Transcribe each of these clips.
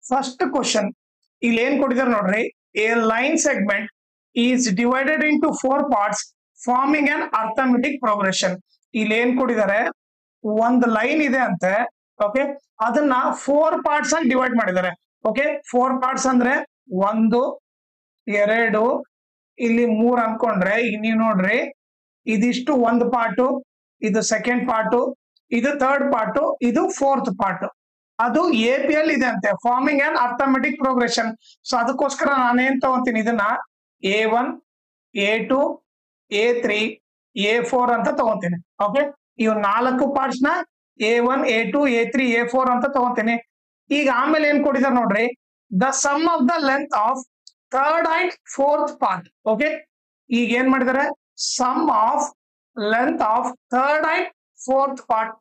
First question ಇಲ್ಲಿ ಏನ್ ಕೊಟ್ಟಿದ್ದಾರೆ ನೋಡ್ರಿ, A line segment is divided into 4 parts farming an arithmetic progression. ಇಲ್ಲಿ ಏನ್ ಕೊಟ್ಟಿದ್ದಾರೆ, ಒಂದು ಲೈನ್ ಇದೆ ಅಂತೆ. ಓಕೆ, ಅದನ್ನ 4 ಪಾರ್ಟ್ಸ್ ಆಗಿ ಡಿವೈಡ್ ಮಾಡಿದ್ದಾರೆ. ಓಕೆ, 4 ಪಾರ್ಟ್ಸ್ ಅಂದ್ರೆ 1 2 ಇಲ್ಲಿ 3 ಅನ್ಕೊಂಡ್ರೆ, ಈಗ ನೀವು ನೋಡ್ರಿ ಇದಿಷ್ಟು ಒಂದು ಪಾರ್ಟು, ಇದು ಸೆಕೆಂಡ್ ಪಾರ್ಟು, ಇದು ಥರ್ಡ್ ಪಾರ್ಟು, ಇದು ಫೋರ್ತ್ ಪಾರ್ಟ್. ಅದು APL ಇದೆ ಅಂತೆ, farming and arithmetic progression. So ಅದಕ್ಕೋಸ್ಕರ ನಾನೇನ್ ತಗೊಂತೀನಿ, ಇದನ್ನ A1 A2 A3 A4 ಅಂತ ತಗೊಂತೀನಿ. ಓಕೆ, ಇವ್ 4 ಪಾರ್ಟ್ಸ್ ನ A1 A2 A3 A4 ಅಂತ ತಗೊಂತೀನಿ. ಈಗ ಆಮೇಲೆ ಏನ್ ಕೊಟ್ಟಿದ್ದಾರೆ ನೋಡ್ರಿ, the sum of the length of third and fourth part. Okay, ಈಗ ಏನ್ ಮಾಡಿದ್ದಾರೆ, sum of length of third and fourth part.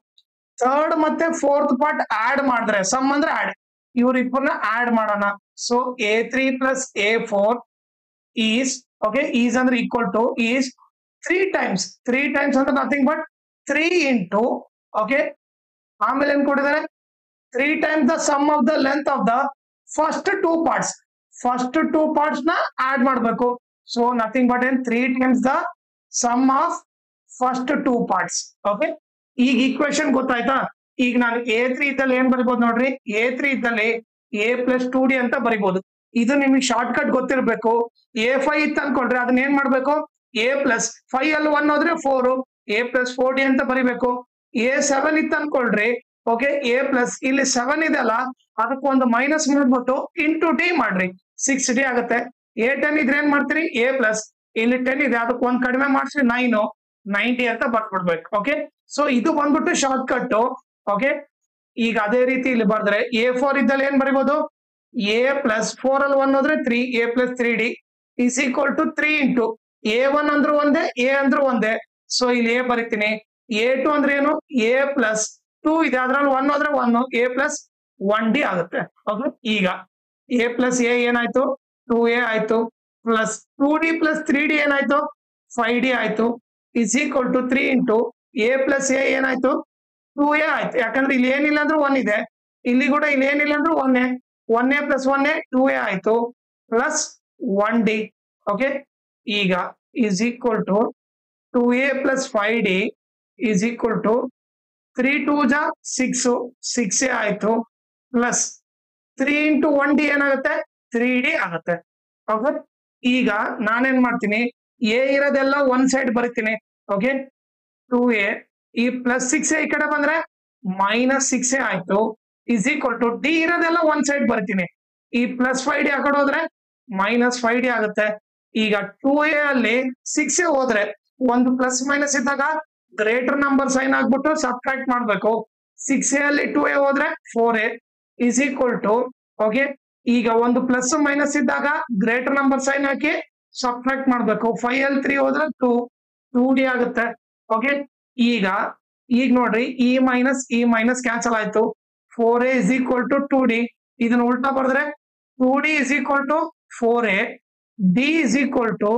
Third ಮತ್ತೆ ಫೋರ್ತ್ ಪಾರ್ಟ್ ಆಡ್ ಮಾಡಿದ್ರೆ, ಸಮ್ ಅಂದ್ರೆ ಆಡ್, ಇವ್ರಿಬ್ಬರನ್ನ ಆಡ್ ಮಾಡೋಣ. So A3 plus A4 is, okay, is ಅಂದ್ರೆ equal to is 3 times. 3 times ಅಂದ್ರೆ ನಥಿಂಗ್ ಬಟ್ 3 ಇಂಟು, ಓಕೆ, ಆಮೇಲೆ ಏನ್ ಕೊಟ್ಟಿದ್ದಾರೆ, 3 times the sum of the length of the first 2 parts. First 2 parts ನ add ಮಾಡಬೇಕು. So nothing but ಏನ್ 3 times the sum of first 2 parts. Okay, ಈಗ equation ಗೊತ್ತಾಯ್ತಾ. ಈಗ ನಾನು A3 ಇದ್ದಲ್ಲಿ ಏನ್ ಬರಿಬಹುದು ನೋಡ್ರಿ, A3 ಇದ್ದಲ್ಲಿ A ಪ್ಲಸ್ 2D ಅಂತ ಬರಿಬಹುದು. ಇದು ನಿಮಗೆ ಶಾರ್ಟ್ ಕಟ್ ಗೊತ್ತಿರ್ಬೇಕು. A5 ಇತ್ತು ಅನ್ಕೊಂಡ್ರೆ ಅದನ್ನ ಏನ್ ಮಾಡ್ಬೇಕು, A ಪ್ಲಸ್ 5 ಅಲ್ಲಿ 1 ಹೋದ್ರೆ 4, A ಪ್ಲಸ್ 4D ಅಂತ ಬರಿಬೇಕು. A7 ಇತ್ತು ಅನ್ಕೊಳ್ರಿ, ಓಕೆ, A ಪ್ಲಸ್ ಇಲ್ಲಿ 7 ಇದೆ ಅಲ್ಲ, ಅದಕ್ಕೆ ಒಂದು ಮೈನಸ್ ಮಾಡ್ಬಿಟ್ಟು ಇಂಟು D ಮಾಡ್ರಿ, 6D ಆಗುತ್ತೆ. A10 ಇದ್ರೆ ಏನ್ ಮಾಡ್ತೀರಿ, A ಪ್ಲಸ್ ಇಲ್ಲಿ 10 ಇದೆ, ಅದಕ್ಕೆ ಒಂದ್ ಕಡಿಮೆ ಮಾಡಿಸ್ರಿ 9 90 ಅಂತ ಬರ್ಬಿಡ್ಬೇಕು. ಓಕೆ, ಸೊ ಇದು ಬಂದ್ಬಿಟ್ಟು ಶಾರ್ಟ್ ಕಟ್. ಓಕೆ, ಈಗ ಅದೇ ರೀತಿ ಇಲ್ಲಿ ಬರ್ದ್ರೆ A4 ಇದ್ದಲ್ಲಿ ಏನ್ ಬರಿಬಹುದು, A ಪ್ಲಸ್ 4 ಅಲ್ಲಿ 1 ಹೋದ್ರೆ 3, A plus 3D is equal to 3 into A1 ಅಂದ್ರೂ ಒಂದೇ, A ಅಂದ್ರೂ ಒಂದೇ. ಸೊ ಇಲ್ಲಿ A ಬರಿತೀನಿ. A2 ಅಂದ್ರೆ ಏನು, A ಪ್ಲಸ್ 2 ಇದೆ, ಅದ್ರಲ್ಲಿ 1 ಹೋದ್ರೆ 1, A ಪ್ಲಸ್ 1D ಆಗುತ್ತೆ. ಓಕೆ, ಈಗ A ಪ್ಲಸ್ A ಏನಾಯ್ತು, 2A ಆಯ್ತು, ಪ್ಲಸ್ 2D ಪ್ಲಸ್ 3D ಏನಾಯ್ತು, 5D ಆಯ್ತು, is equal to 3 into A plus A ಏನಾಯ್ತು, 2A ಆಯ್ತು. ಯಾಕಂದ್ರೆ ಇಲ್ಲಿ ಏನಿಲ್ಲ ಅಂದ್ರೂ 1 ಇದೆ, ಇಲ್ಲಿ ಕೂಡ ಇಲ್ಲಿ ಏನಿಲ್ಲ ಅಂದ್ರೂ 1A ಪ್ಲಸ್ 1A 2A ಆಯ್ತು, ಪ್ಲಸ್ 1D. ಓಕೆ, ಈಗ is equal to 2A plus 5D is equal to 3 2 ಜಾ 6, 6A ಆಯ್ತು, ಪ್ಲಸ್ 3 ಇಂಟು 1D ಏನಾಗುತ್ತೆ, 3D ಆಗುತ್ತೆ. ಓಕೆ, ಈಗ ನಾನೇನ್ ಮಾಡ್ತೀನಿ, A ಇರೋದೆಲ್ಲ ಒಂದ್ ಸೈಡ್ ಬರಿತೀನಿ. ಓಕೆ, 2A ಈ ಪ್ಲಸ್ 6A ಈ ಕಡೆ ಬಂದ್ರೆ ಮೈನಸ್ 6A ಆಯ್ತು, ಇಸ್ ಈಕ್ವಲ್ ಟು D ಇರೋದೆಲ್ಲ ಒಂದ್ ಸೈಡ್ ಬರ್ತೀನಿ. ಈ ಪ್ಲಸ್ 5D ಆ ಕಡೆ ಹೋದ್ರೆ ಮೈನಸ್ 5D ಆಗುತ್ತೆ. ಈಗ 2A ಅಲ್ಲಿ 6A ಹೋದ್ರೆ ಒಂದು ಪ್ಲಸ್ ಮೈನಸ್ ಇದ್ದಾಗ ಗ್ರೇಟರ್ ನಂಬರ್ ಸೈನ್ ಆಗ್ಬಿಟ್ಟು ಸಬ್ಟ್ರಾಕ್ಟ್ ಮಾಡ್ಬೇಕು. 6A ಅಲ್ಲಿ 2A ಹೋದ್ರೆ 4A is equal to, okay, ಈಗ ಒಂದು ಪ್ಲಸ್ ಮೈನಸ್ ಇದ್ದಾಗ ಗ್ರೇಟರ್ ನಂಬರ್ ಸೈನ್ ಹಾಕಿ ಸಬ್ಟ್ರಾಕ್ಟ್ ಮಾಡ್ಬೇಕು. 5 ಅಲ್ಲಿ 3 ಹೋದ್ರೆ 2D ಆಗುತ್ತೆ. ಓಕೆ, ಈಗ ನೋಡ್ರಿ, ಈ ಮೈನಸ್ ಕ್ಯಾನ್ಸಲ್ ಆಯ್ತು. 4A is equal to 2D. ಇದನ್ನ ಉಲ್ಟಾ ಬರೆದ್ರೆ 2D is equal to 4A, D is equal to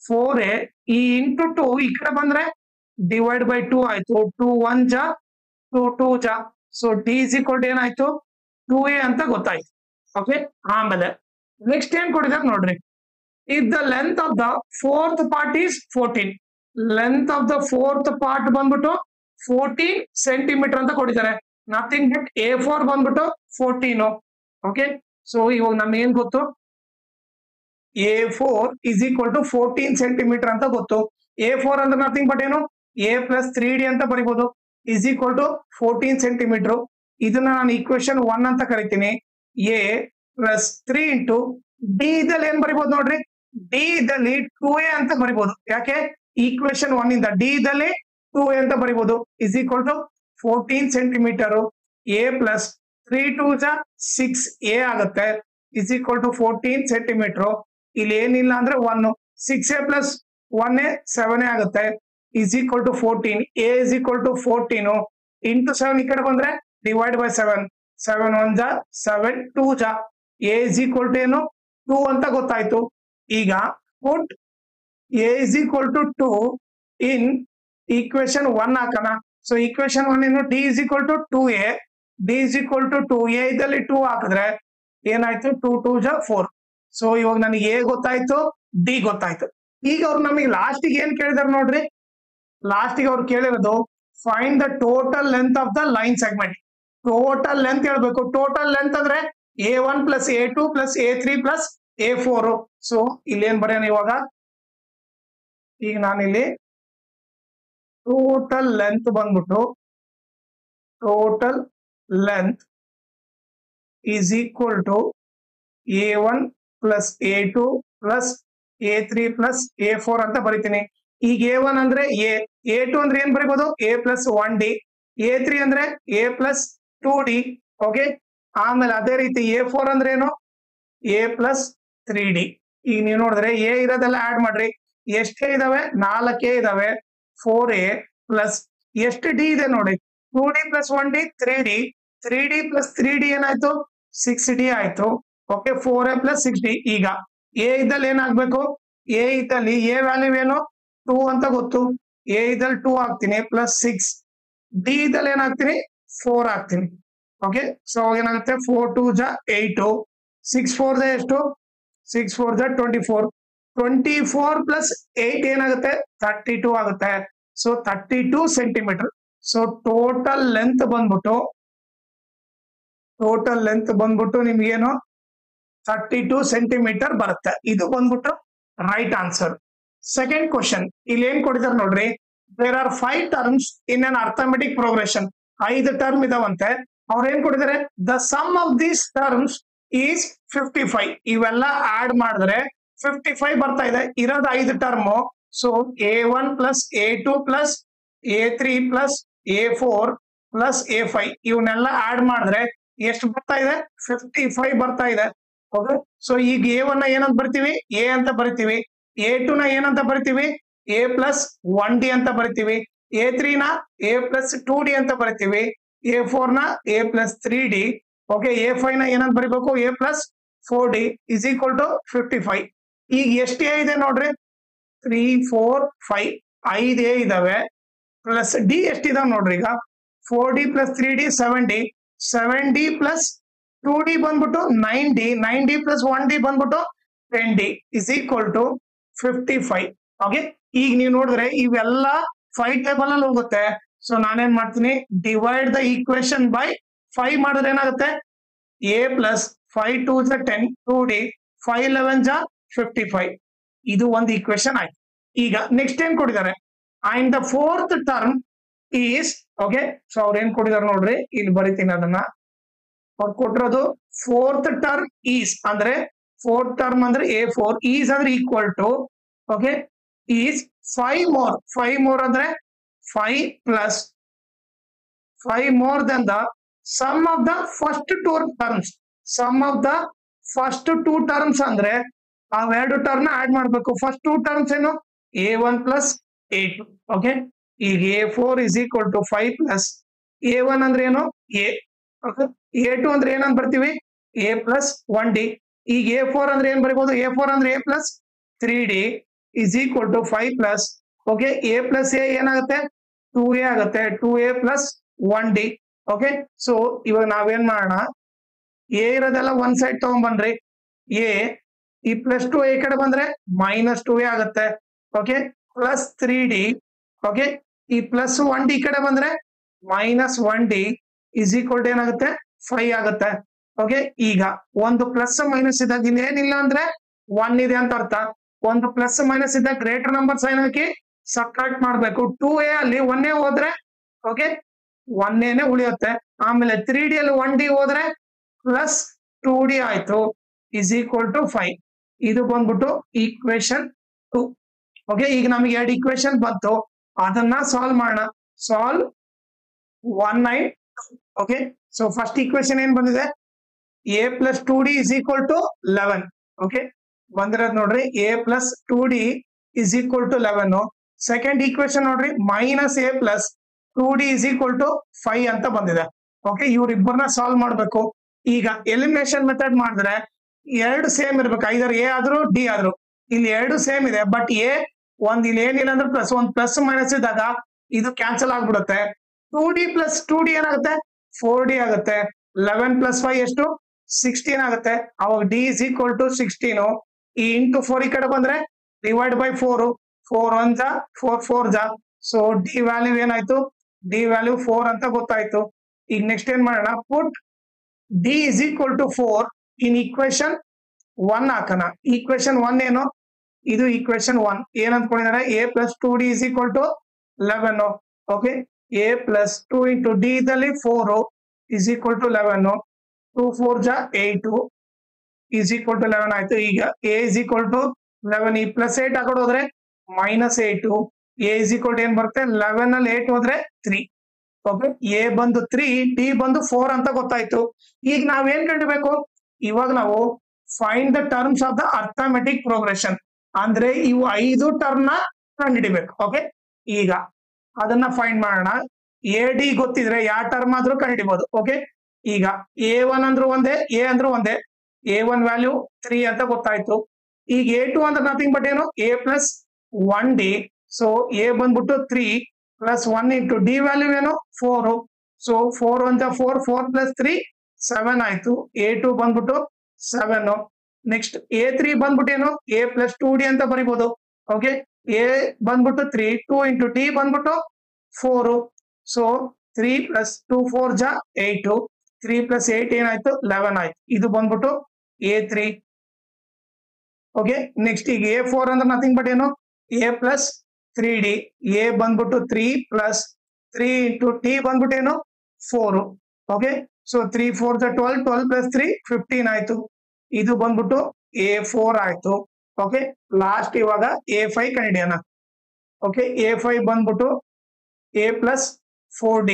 4A, ಈ ಇಂಟು 2 ಈ ಕಡೆ ಬಂದ್ರೆ ಡಿವೈಡ್ ಬೈ 2 ಆಯ್ತು. 2 1 ಜಾ 2 2 ಜಾ, so D is equal to ಏನಾಯ್ತು, 2A ಅಂತ ಗೊತ್ತಾಯ್ತು. ಓಕೆ, ಆಮೇಲೆ ನೆಕ್ಸ್ಟ್ ಏನ್ ಕೊಟ್ಟಿದ್ದಾರೆ ನೋಡ್ರಿ, if the length of the fourth part is 14, length of the fourth part ಬಂದ್ಬಿಟ್ಟು 14 ಸೆಂಟಿಮೀಟರ್ ಅಂತ ಕೊಟ್ಟಿದ್ದಾರೆ. ನಥಿಂಗ್ ಬಟ್ A4 ಬಂದ್ಬಿಟ್ಟು 14. ಓಕೆ, ಸೊ ಇವಾಗ ನಮ್ಗೆ ಏನ್ ಗೊತ್ತು, A4 is equal to 14 centimetre ಅಂತ ಗೊತ್ತು. A4 ಅಂದ್ರೆ ನಥಿಂಗ್ ಬಟ್ ಏನು, A ಪ್ಲಸ್ 3D ಅಂತ ಬರಿಬಹುದು, ಇಸ್ ಈಕ್ವಲ್ ಟು 14 ಸೆಂಟಿಮೀಟರ್. ಇದನ್ನ ನಾನು ಈಕ್ವೇಶನ್ 1 ಅಂತ ಕರಿತೀನಿ. A ಪ್ಲಸ್ 3 ಇಂಟು D ಇದ್ದಲ್ಲಿ ಏನ್ ಬರಿಬಹುದು ನೋಡ್ರಿ, D ಇದ್ದಲ್ಲಿ 2A ಅಂತ ಬರಿಬಹುದು. ಯಾಕೆ, ಈಕ್ವೇಶನ್ 1 ಇಂದ D ಇದ್ದಲ್ಲಿ 2A ಅಂತ ಬರಿಬಹುದು, is equal to 14 centimetre. A plus 3 2 ಜಾ 6A ಆಗುತ್ತೆ, ಇಸ್ ಈಕ್ವಲ್ ಟು 14 ಸೆಂಟಿಮೀಟರ್. ಇಲ್ಲಿ ಏನಿಲ್ಲ ಅಂದ್ರೆ 1, 6A ಪ್ಲಸ್ 1A 7A ಆಗುತ್ತೆ, is equal to 14. A is equal to 14 into 7 ಈ ಕಡೆ ಬಂದ್ರೆ ಡಿವೈಡ್ ಬೈ 7, 7 1 ಜಾ 7, 2 ಜಾ A ಇಸ್ ಈಕ್ವಲ್ ಟು ಏನು, 2 ಅಂತ ಗೊತ್ತಾಯ್ತು. ಈಗ put A is equal to 2 in equation 1 ಹಾಕೋಣ. ಸೊ ಈಕ್ವೇಶನ್ 1 ಏನು, D is equal to 2A, D is equal to 2A ಇದ್ದಲ್ಲಿ 2 ಹಾಕಿದ್ರೆ ಏನಾಯ್ತು 2 2 ಜ 4. ಸೊ ಇವಾಗ ನನಗೆ ಎ ಗೊತ್ತಾಯ್ತು, ಡಿ ಗೊತ್ತಾಯ್ತು. ಈಗ ಅವ್ರು ನಮಗೆ ಲಾಸ್ಟಿಗೆ ಏನ್ ಕೇಳಿದಾರೆ ನೋಡ್ರಿ, ಲಾಸ್ಟಿಗೆ ಅವ್ರು ಕೇಳಿರೋದು find the total length of the line segment. Total length ಹೇಳ್ಬೇಕು. ಟೋಟಲ್ ಲೆಂತ್ ಅಂದ್ರೆ A1 plus A2 plus A3 plus A4. So ಇಲ್ಲಿ ಏನ್ ಬರೆಯೋಣ ಇವಾಗ, ಈಗ ನಾನಿಲ್ಲಿ ಟೋಟಲ್ ಲೆಂತ್ ಬಂದ್ಬಿಟ್ಟು total length is equal to A1 plus A2 plus A3 plus A4 ಅಂತ ಬರಿತೀನಿ. ಈಗ A1 ಅಂದ್ರೆ A, A2 ಅಂದ್ರೆ ಏನ್ ಬರಿಬಹುದು A ಪ್ಲಸ್ 1D, A3 ಅಂದ್ರೆ A ಪ್ಲಸ್ 2D. ಓಕೆ, ಆಮೇಲೆ ಅದೇ ರೀತಿ A4 ಅಂದ್ರೆ ಏನು A ಪ್ಲಸ್ 3D. ಈಗ ನೀವು ನೋಡಿದ್ರೆ ಎ ಇರೋದೆಲ್ಲ ಆಡ್ ಮಾಡ್ರಿ, ಎಷ್ಟೇ ಇದಾವೆ 4 ಇದಾವೆ, 4A ಪ್ಲಸ್ ಎಷ್ಟು ಡಿ ಇದೆ ನೋಡಿ 2D plus 1D 3D, 3D plus 3D ಏನಾಯ್ತು 6D ಆಯ್ತು. Okay, 4A plus 6D. ಈಗ ಎ ಇದ್ದಲ್ಲಿ ಏನಾಗ್ಬೇಕು, ಎ ಇದ್ದಲ್ಲಿ ಎ ವ್ಯಾಲ್ಯೂ ಏನು 2 ಅಂತ ಗೊತ್ತು, ಎ ಇದ್ದಲ್ಲಿ 2 ಹಾಕ್ತೀನಿ ಪ್ಲಸ್ 6, ಡಿ ಇದ್ದಲ್ಲಿ ಏನಾಗ್ತೀನಿ 4 ಹಾಕ್ತೀನಿ. ಓಕೆ, ಸೊ ಏನಾಗುತ್ತೆ 4 2 ಜ 8, 6 4 ದ ಎಷ್ಟು 6 4 ಜ 24, 24 ಪ್ಲಸ್ 8 ಏನಾಗುತ್ತೆ 32 ಆಗುತ್ತೆ. So 32 centimetre. So total length ಬಂದ್ಬಿಟ್ಟು ನಿಮ್ಗೇನು 32 ಸೆಂಟಿಮೀಟರ್ ಬರುತ್ತೆ. ಇದು ಬಂದ್ಬಿಟ್ಟು ರೈಟ್ ಆನ್ಸರ್. ಸೆಕೆಂಡ್ ಕ್ವಶನ್ ಇಲ್ಲಿ ಏನ್ ಕೊಟ್ಟಿದ್ದಾರೆ ನೋಡ್ರಿ, there are 5 terms in an arithmetic progression. 5 term ಇದಾವಂತೆ. ಅವ್ರು ಏನ್ ಕೊಟ್ಟಿದ್ದಾರೆ, the sum of these terms is 55. ಇವೆಲ್ಲ ಆಡ್ ಮಾಡಿದ್ರೆ 55 ಬರ್ತಾ ಇದೆ. ಇರೋದು 5 term. So A1 plus A2 plus A3 plus A4 plus A5 ಇವನ್ನೆಲ್ಲ ಆಡ್ ಮಾಡಿದ್ರೆ ಎಷ್ಟು ಬರ್ತಾ ಇದೆ 55 ಬರ್ತಾ ಇದೆ. ಓಕೆ, ಸೊ ಈಗ A1 ನ ಏನಂತ ಬರ್ತೀವಿ ಎ ಅಂತ ಬರಿತೀವಿ, A2 ನ ಏನಂತ ಬರಿತೀವಿ A ಪ್ಲಸ್ 1D ಅಂತ ಬರಿತೀವಿ, A3 ನ A ಪ್ಲಸ್ 2D ಅಂತ ಬರಿತೀವಿ, A4 ನ A plus 3D. Okay, A5 ನ ಏನಂತ ಬರಿಬೇಕು A plus 4D is equal to 55. ಈಗ ಎಷ್ಟು ಎ ಇದೆ ನೋಡ್ರಿ 3 4 5, 5 ಎ ಇದಾವೆ ಪ್ಲಸ್ ಡಿ ಎಷ್ಟಿದಾವೆ ನೋಡ್ರಿ. ಈಗ 4D plus 3D 7D, 7D plus 2D ಬಂದ್ಬಿಟ್ಟು 9D, 9D ಪ್ಲಸ್ 1D ಬಂದ್ಬಿಟ್ಟು 10D is equal to 55. Okay, ಈಗ ನೀವು ನೋಡಿದ್ರೆ ಇವೆಲ್ಲ 5 ಟೇಬಲ್ ಅಲ್ಲಿ ಹೋಗುತ್ತೆ. ಸೊ ನಾನೇನ್ ಮಾಡ್ತೀನಿ, ಡಿವೈಡ್ ದ ಈಕ್ವೇಶನ್ ಬೈ 5 ಮಾಡಿದ್ರೆ ಏನಾಗುತ್ತೆ A ಪ್ಲಸ್ 5 2 ಜ 10, 2D 5 11 ಜ 55. ಇದು ಒಂದು ಈಕ್ವೇಶನ್ ಆಯ್ತು. ಈಗ ನೆಕ್ಸ್ಟ್ ಏನ್ ಕೊಟ್ಟಿದ್ದಾರೆ, and the fourth term is. Okay, so ಅವ್ರು ಏನ್ ಕೊಟ್ಟಿದ್ದಾರೆ ನೋಡ್ರಿ, ಇಲ್ಲಿ ಬರಿತೀನಿ ಅದನ್ನ. ಅವ್ರು ಕೊಟ್ಟಿರೋದು ಫೋರ್ತ್ ಟರ್ಮ್ ಈಸ್ ಅಂದ್ರೆ ಫೋರ್ತ್ ಟರ್ಮ್ ಅಂದ್ರೆ A4, ಈಸ್ ಅಂದ್ರೆ equal to okay is 5 more ಅಂದ್ರೆ 5 plus 5 more than the sum of the first 2 terms. Sum of the first 2 terms ಅಂದ್ರೆ ಅವೆರಡು ಟರ್ಮ್ ಆಡ್ ಮಾಡ್ಬೇಕು. ಫಸ್ಟ್ 2 ಟರ್ಮ್ಸ್ ಏನು A1 ಪ್ಲಸ್ A2. ಓಕೆ, ಈಗ A4 is equal to 5 plus A1 ಅಂದ್ರೆ ಏನು A. Okay, A2 ಅಂದ್ರೆ ಏನಂತ ಬರ್ತೀವಿ A ಪ್ಲಸ್ 1D. ಈಗ A4 ಅಂದ್ರೆ ಏನ್ ಬರೀಬಹುದು, A4 ಅಂದ್ರೆ A plus 3D is equal to 5 plus okay A plus A ಏನಾಗುತ್ತೆ 2A ಆಗುತ್ತೆ, 2A plus 1D. Okay, so ಇವಾಗ ನಾವೇನ್ ಮಾಡೋಣ, ಎ ಇರೋದೆಲ್ಲ ಒಂದ್ ಸೈಡ್ ತಗೊಂಡ್ಬನ್ರಿ, ಎ ಈ ಪ್ಲಸ್ 2 ಈ ಕಡೆ ಬಂದ್ರೆ ಮೈನಸ್ 2A ಆಗುತ್ತೆ. Okay, plus 3D. ಓಕೆ, ಈ ಪ್ಲಸ್ 1D ಈ ಕಡೆ ಬಂದ್ರೆ minus 1D is equal to ಏನಾಗುತ್ತೆ 5 ಆಗುತ್ತೆ. ಓಕೆ, ಈಗ ಒಂದು ಪ್ಲಸ್ ಮೈನಸ್ ಇದ್ದಾಗ ಇನ್ನೇನಿಲ್ಲ ಅಂದ್ರೆ 1 ಇದೆ ಅಂತ ಅರ್ಥ. ಒಂದು ಪ್ಲಸ್ ಮೈನಸ್ ಇದ್ದಾಗ ಗ್ರೇಟರ್ ನಂಬರ್ ಸೈನ್ ಹಾಕಿ ಸಬ್ಟ್ರಾಕ್ಟ್ ಮಾಡ್ಬೇಕು. 2A ಅಲ್ಲಿ 1A ಹೋದ್ರೆ ಓಕೆ 1A ಉಳಿಯುತ್ತೆ. ಆಮೇಲೆ 3D ಅಲ್ಲಿ 1D ಹೋದ್ರೆ ಪ್ಲಸ್ 2D ಆಯ್ತು ಇಸ್ ಈಕ್ವಲ್ ಟು 5. ಇದು ಬಂದ್ಬಿಟ್ಟು ಈಕ್ವೇಶನ್ 2. ಓಕೆ, ಈಗ ನಮಗೆ 2 ಈಕ್ವೇಶನ್ ಬಂತು, ಅದನ್ನ ಸಾಲ್ವ್ ಮಾಡೋಣ. Solve 192. Okay, so first equation ಏನ್ ಬಂದಿದೆ A plus 2D is equal to 11. Okay, ಬಂದಿರೋದು ನೋಡ್ರಿ A plus 2D is equal to 11. Second equation ನೋಡ್ರಿ minus A plus 2D is equal to 5 ಅಂತ ಬಂದಿದೆ. ಓಕೆ, ಇವ್ರಿಬ್ಬರನ್ನ ಸಾಲ್ವ್ ಮಾಡ್ಬೇಕು. ಈಗ ಎಲಿಮಿನೇಷನ್ ಮೆಥಡ್ ಮಾಡಿದ್ರೆ ಎರಡು ಸೇಮ್ ಇರ್ಬೇಕು, ಐದರ್ A ಆದ್ರೂ D ಆದ್ರೂ. ಇಲ್ಲಿ ಎರಡು ಸೇಮ್ ಇದೆ, ಬಟ್ A ಒಂದ್ ಇಲ್ಲಿ ಏನಿಲ್ಲ ಅಂದ್ರೆ ಪ್ಲಸ್, ಒಂದ್ ಪ್ಲಸ್ ಮೈನಸ್ ಇದ್ದಾಗ ಇದು ಕ್ಯಾನ್ಸಲ್ ಆಗ್ಬಿಡುತ್ತೆ. 2D ಪ್ಲಸ್ 2D ಏನಾಗುತ್ತೆ 4D ಆಗುತ್ತೆ. 11 ಪ್ಲಸ್ 5 ಎಷ್ಟು 16 ಆಗುತ್ತೆ. ಅವಾಗ ಡಿ ಇಸ್ ಈಕ್ವಲ್ ಟು 16. ಈ ಇಂಟು 4 ಈ ಕಡೆ ಬಂದ್ರೆ ಡಿವೈಡ್ ಬೈ 4. 4 1 ಜಾ 4 4 ಜಾ. ಸೊ ಡಿ ವ್ಯಾಲ್ಯೂ ಏನಾಯ್ತು? ಡಿ ವ್ಯಾಲ್ಯೂ 4 ಅಂತ ಗೊತ್ತಾಯ್ತು. ಈಗ ನೆಕ್ಸ್ಟ್ ಏನ್ ಮಾಡೋಣ? Put D is equal to 4 in equation 1 ಹಾಕೋಣ. ಈಕ್ವೇಶನ್ 1 ಏನು? ಇದು ಈಕ್ವೇಶನ್ 1 ಏನ್ ಅಂದ್ಕೊಂಡಿದ್ದಾರೆ? a plus 2d is equal to 11. Okay, a plus 2 into D ದಲ್ಲಿ 4 ಇಸ್ ಈಕ್ವಲ್ ಟು 11. 2 4 ಜಾ 8 ಇಸ್ ಈಕ್ವಲ್ ಟು 11 ಆಯ್ತು. ಈಗ a ಇಸ್ ಈಕ್ವಲ್ ಟು 11. ಈ ಪ್ಲಸ್ 8 ಹಾಕೊಂಡು ಹೋದ್ರೆ minus 8. a is equal to ಏನ್ ಬರುತ್ತೆ? 11 ಅಲ್ಲಿ 8 ಹೋದ್ರೆ 3. ಓಕೆ, a ಬಂದು 3, d ಬಂದು 4 ಅಂತ ಗೊತ್ತಾಯ್ತು. ಈಗ ನಾವೇನ್ ಕಂಡುಬೇಕು? ಇವಾಗ ನಾವು find the terms of the arithmetic progression ಅಂದ್ರೆ ಇವು 5 ಟರ್ಮ್ ನ ಕಂಡುಹಿಡಿಬೇಕು. ಓಕೆ, ಈಗ ಅದನ್ನ ಫೈಂಡ್ ಮಾಡೋಣ. ಎ ಡಿ ಗೊತ್ತಿದ್ರೆ ಯಾವ ಟರ್ಮ್ ಆದ್ರೂ ಕಂಡುಹಿಡಿಬಹುದು. ಓಕೆ, ಈಗ a1 ಅಂದ್ರೂ ಒಂದೇ, a ಅಂದ್ರೂ ಒಂದೇ. a1 ವ್ಯಾಲ್ಯೂ 3 ಅಂತ ಗೊತ್ತಾಯ್ತು. ಈಗ a2 ಅಂದ್ರೆ ನಥಿಂಗ್ ಬಟ್ ಏನು? a plus 1d. So a ಬಂದ್ಬಿಟ್ಟು 3 ಪ್ಲಸ್ 1 ಇಂಟು ಡಿ ವ್ಯಾಲ್ಯೂ ಏನು? 4. ಸೊ 4 1 ಜಾ 4, 4 ಪ್ಲಸ್ 3 7 ಆಯ್ತು. a2 ಬಂದ್ಬಿಟ್ಟು 7. ನೆಕ್ಸ್ಟ್ a3 ಬಂದ್ಬಿಟ್ಟು ಏನು? a ಪ್ಲಸ್ 2d ಅಂತ ಬರಿಬಹುದು. ಓಕೆ, a ಬಂದ್ಬಿಟ್ಟು 3, 2 ಇಂಟು ಡಿ ಬಂದ್ಬಿಟ್ಟು 4. ಸೊ 3 ಪ್ಲಸ್ 2 4 ಜಾ 8. 3 ಪ್ಲಸ್ 8 ಏನಾಯ್ತು? 11 ಆಯ್ತು. ಇದು ಬಂದ್ಬಿಟ್ಟು a3. ಓಕೆ, ನೆಕ್ಸ್ಟ್ ಈಗ a4 ಅಂದ್ರೆ ನಥಿಂಗ್ ಬಟ್ ಏನು? a plus 3d. a ಬಂದ್ಬಿಟ್ಟು 3 ಪ್ಲಸ್ 3 ಇಂಟು ಟಿ ಬಂದ್ಬಿಟ್ಟು ಏನು? 4. ಓಕೆ, ಸೊ 3 4 ಜಾ 12, 12 ಪ್ಲಸ್ 3 15 ಆಯ್ತು. ಇದು ಬಂದ್ಬಿಟ್ಟು a4 ಆಯ್ತು. ಓಕೆ, ಲಾಸ್ಟ್ ಇವಾಗ a5 ಕಂಡಿಡಿಯೋಣ. ಓಕೆ, a5 ಬಂದ್ಬಿಟ್ಟು a plus 4d.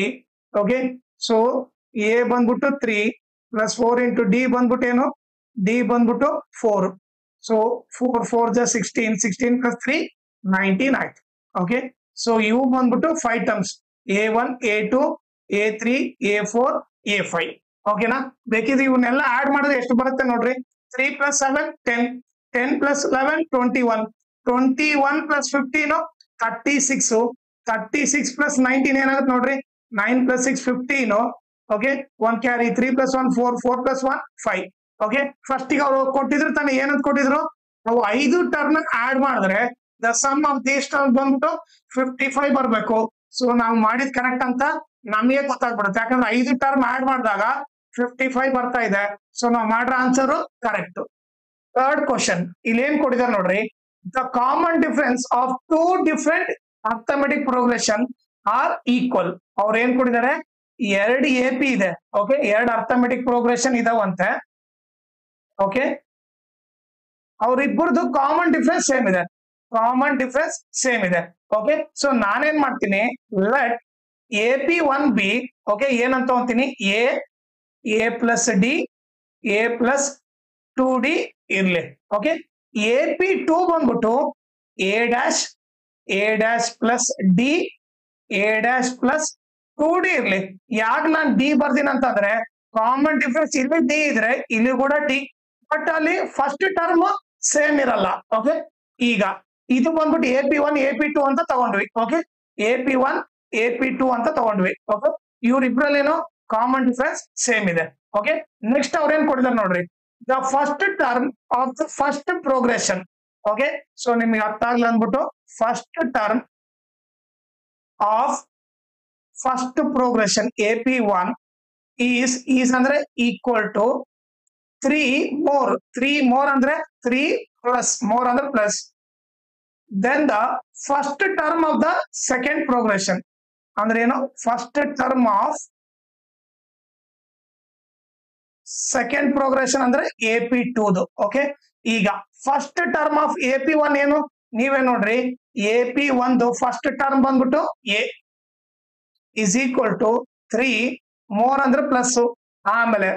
Okay, so a ಬಂದ್ಬಿಟ್ಟು 3 ಪ್ಲಸ್ 4 ಇಂಟು ಡಿ ಬಂದ್ಬಿಟ್ಟು ಏನು? ಡಿ ಬಂದ್ಬಿಟ್ಟು 4. ಸೊ 4 4 ಜಾ 16, 16 ಪ್ಲಸ್ 3 19 ಆಯ್ತು. ಓಕೆ, ಸೊ ಇವು ಬಂದ್ಬಿಟ್ಟು 5 terms: a1 a2 a3 a4 a5. ಓಕೆನಾ? ಬೇಕಿದ್ರೆ ಇವನ್ನೆಲ್ಲ ಆಡ್ ಮಾಡಿದ್ರೆ ಎಷ್ಟು ಬರುತ್ತೆ ನೋಡ್ರಿ? 3 ಪ್ಲಸ್ 7 10, 10 ಪ್ಲಸ್ 11 21, 21 ಪ್ಲಸ್ 15 36, 36 ಪ್ಲಸ್ 19 ಏನಾಗುತ್ತೆ ನೋಡ್ರಿ? 9 plus 6 15. Okay, 1 carry, 3 plus 1 4, 4 plus 1 5. Okay, first ಈಗ ಅವರು ಕೊಟ್ಟಿದ್ರು ತಾನೆ, ಏನಂತ ಕೊಟ್ಟಿದ್ರು? ನಾವು 5 ಟರ್ಮ್ ಆಡ್ ಮಾಡಿದ್ರೆ the sum of these term ಬಂದ್ಬಿಟ್ಟು 55 ಬರ್ಬೇಕು. ಸೊ ನಾವು ಮಾಡಿದ್ ಕರೆಕ್ಟ್ ಅಂತ ನಮಗೆ ಗೊತ್ತಾಗ್ಬಿಡುತ್ತೆ, ಯಾಕಂದ್ರೆ 5 ಟರ್ಮ್ ಆಡ್ ಮಾಡಿದಾಗ 55 ಬರ್ತಾ ಇದೆ. ಸೊ ನಾವು ಮಾಡ್ರ ಆನ್ಸರ್ ಕರೆಕ್ಟ್. ಥರ್ಡ್ ಕ್ವಶನ್ ಇಲ್ಲಿ ಏನ್ ಕೊಟ್ಟಿದ್ದಾರೆ ನೋಡ್ರಿ? The common difference of 2 different arithmetic progression are equal. ಅವ್ರು ಏನ್ ಕೊಟ್ಟಿದ್ದಾರೆ? 2 AP ಇದೆ. ಓಕೆ, 2 ಅರ್ಥಮೆಟಿಕ್ ಪ್ರೋಗ್ರೆಷನ್ ಇದಾವಂತೆ. ಓಕೆ, ಅವ್ರಿಬ್ಬರದು ಕಾಮನ್ ಡಿಫರೆನ್ಸ್ ಸೇಮ್ ಇದೆ. ಕಾಮನ್ ಡಿಫರೆನ್ಸ್ ಸೇಮ್ ಇದೆ. ಓಕೆ, ಸೊ ನಾನೇನ್ ಮಾಡ್ತೀನಿ? Let AP1b. ಓಕೆ, ಏನಂತ ಅಂತೀನಿ? a plus D, a plus 2d ಇರ್ಲಿ. ಓಕೆ, AP2 ಬಂದ್ಬಿಟ್ಟು a dash plus D, a dash plus 2d ಇರ್ಲಿ. ಯಾಕೆ ನಾನು ಡಿ ಬರ್ದಿನ ಅಂತಂದ್ರೆ ಕಾಮನ್ ಡಿಫರೆನ್ಸ್ ಇಲ್ಲಿ ಡಿ ಇದ್ರೆ ಇಲ್ಲಿ ಕೂಡ ಡಿ, ಬಟ್ ಅಲ್ಲಿ ಫಸ್ಟ್ ಟರ್ಮ್ ಸೇಮ್ ಇರಲ್ಲ. ಓಕೆ, ಈಗ ಇದು ಬಂದ್ಬಿಟ್ಟು AP1 AP2 ಅಂತ ತಗೊಂಡ್ವಿ. ಓಕೆ, AP1 AP2 ಅಂತ ತಗೊಂಡ್ವಿ. ಓಕೆ, ಇವ್ರಿಬ್ರಲ್ಲೇನೋ ಕಾಮನ್ ಡಿಫರೆನ್ಸ್ ಸೇಮ್ ಇದೆ. ಓಕೆ, ನೆಕ್ಸ್ಟ್ ಅವ್ರೇನ್ ಕೊಟ್ಟಿದ್ದಾರೆ ನೋಡ್ರಿ? The first term of the first progression. Okay, so ನಿಮ್ಗೆ ಅರ್ಥ ಆಗ್ಲಿ ಅಂದ್ಬಿಟ್ಟು first term of first progression AP1 is ಅಂದ್ರೆ ಈಕ್ವಲ್ ಟು 3 more ಅಂದ್ರೆ 3 ಪ್ಲಸ್ more ಅಂದ್ರೆ plus then the first term of the second progression. ಅಂದ್ರೆ ಏನು? First term of second progression ಅಂದ್ರೆ AP2. ಓಕೆ, ಈಗ ಫಸ್ಟ್ ಟರ್ಮ್ ಆಫ್ AP1 ಏನು? ನೀವೇ ನೋಡ್ರಿ, AP1 ಫಸ್ಟ್ ಟರ್ಮ್ ಬಂದ್ಬಿಟ್ಟು a is equal to 3 more ಅಂದ್ರೆ ಪ್ಲಸ್. ಆಮೇಲೆ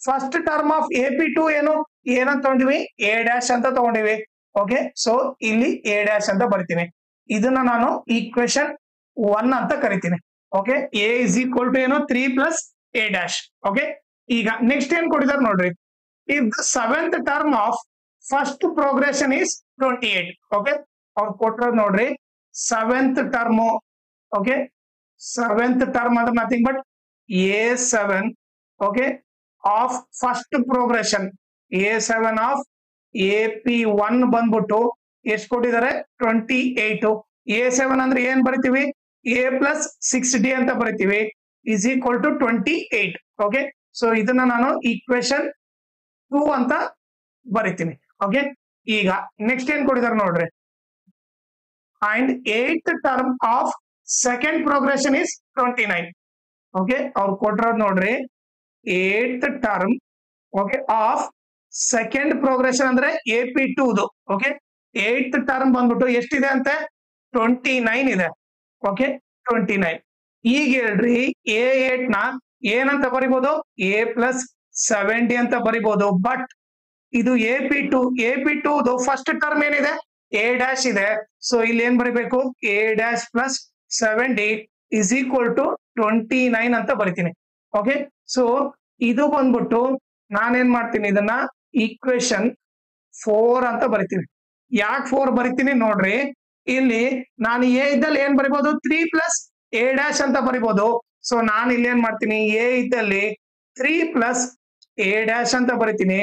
ಫಸ್ಟ್ ಟರ್ಮ್ ಆಫ್ AP2 ಏನು? ಏನಂತ ತಗೊಂಡಿವಿ? a ಡ್ಯಾಶ್ ಅಂತ ತಗೊಂಡಿವಿ. ಓಕೆ, ಸೊ ಇಲ್ಲಿ a ಡ್ಯಾಶ್ ಅಂತ ಬರಿತೀನಿ. ಇದನ್ನ ನಾನು ಈಕ್ವೇಶನ್ 1 ಅಂತ ಕರಿತೀನಿ. Okay, a is equal to ಏನು? 3 ಪ್ಲಸ್ a ಡ್ಯಾಶ್. ಓಕೆ, ಈಗ ನೆಕ್ಸ್ಟ್ ಏನ್ ಕೊಟ್ಟಿದ್ದಾರೆ ನೋಡ್ರಿ? If the 7th term of first progression is 28. Okay, ಅವ್ರು ಕೊಟ್ಟಿರೋದು ನೋಡ್ರಿ 7th term. Okay, 7th term ಅಂದ್ರೆ nothing but A7. Okay, of first progression A7 of AP1 ಬಂದ್ಬಿಟ್ಟು ಎಷ್ಟು ಕೊಟ್ಟಿದ್ದಾರೆ 28. A7 ಅಂದ್ರೆ ಏನ್ ಬರಿತೀವಿ A ಪ್ಲಸ್ 6D ಅಂತ ಬರಿತೀವಿ is equal to 28. Okay, so ಇದನ್ನ ನಾನು ಈಕ್ವೇಶನ್ 2 ಅಂತ ಬರಿತೀನಿ. ಓಕೆ, ಈಗ ನೆಕ್ಸ್ಟ್ ಏನ್ ಕೊಟ್ಟಿದ್ದಾರೆ ನೋಡ್ರಿ, and 8th term of second progression is 29. Okay, ಅವ್ರು ಕೊಟ್ಟಿರೋದು ನೋಡ್ರಿ 8th term okay of second progression ಅಂದ್ರೆ AP2. ಓಕೆ, 8th ಟರ್ಮ್ ಬಂದ್ಬಿಟ್ಟು ಎಷ್ಟಿದೆ ಅಂತೆ 29 ಇದೆ. ಓಕೆ, 29. ಈಗ ಹೇಳ್ರಿ A8 ನ ಏನಂತ ಬರಿಬಹುದು A ಪ್ಲಸ್ 7D ಅಂತ ಬರಿಬಹುದು. ಬಟ್ ಇದು AP2 ಫಸ್ಟ್ ಟರ್ಮ್ ಏನಿದೆ A ಡ್ಯಾಶ್ ಇದೆ. ಸೊ ಇಲ್ಲಿ ಏನ್ ಬರಿಬೇಕು A dash plus 7D is equal to 29 ಅಂತ ಬರಿತೀನಿ. ಓಕೆ, ಸೊ ಇದು ಬಂದ್ಬಿಟ್ಟು ನಾನೇನ್ ಮಾಡ್ತೀನಿ ಇದನ್ನ ಈಕ್ವೇಶನ್ 4 ಅಂತ ಬರಿತೀನಿ. ಯಾಕೆ 4 ಬರಿತೀನಿ ನೋಡ್ರಿ, ಇಲ್ಲಿ ನಾನು A ಇದ್ದಲ್ಲಿ ಏನ್ ಬರಿಬಹುದು 3 ಪ್ಲಸ್ A ಡ್ಯಾಶ್ ಅಂತ ಬರಿಬಹುದು. ಸೊ ನಾನು ಇಲ್ಲಿ ಏನ್ ಮಾಡ್ತೀನಿ A ಇದ್ದಲ್ಲಿ 3 ಪ್ಲಸ್ A ಡ್ಯಾಶ್ ಅಂತ ಬರಿತೀನಿ.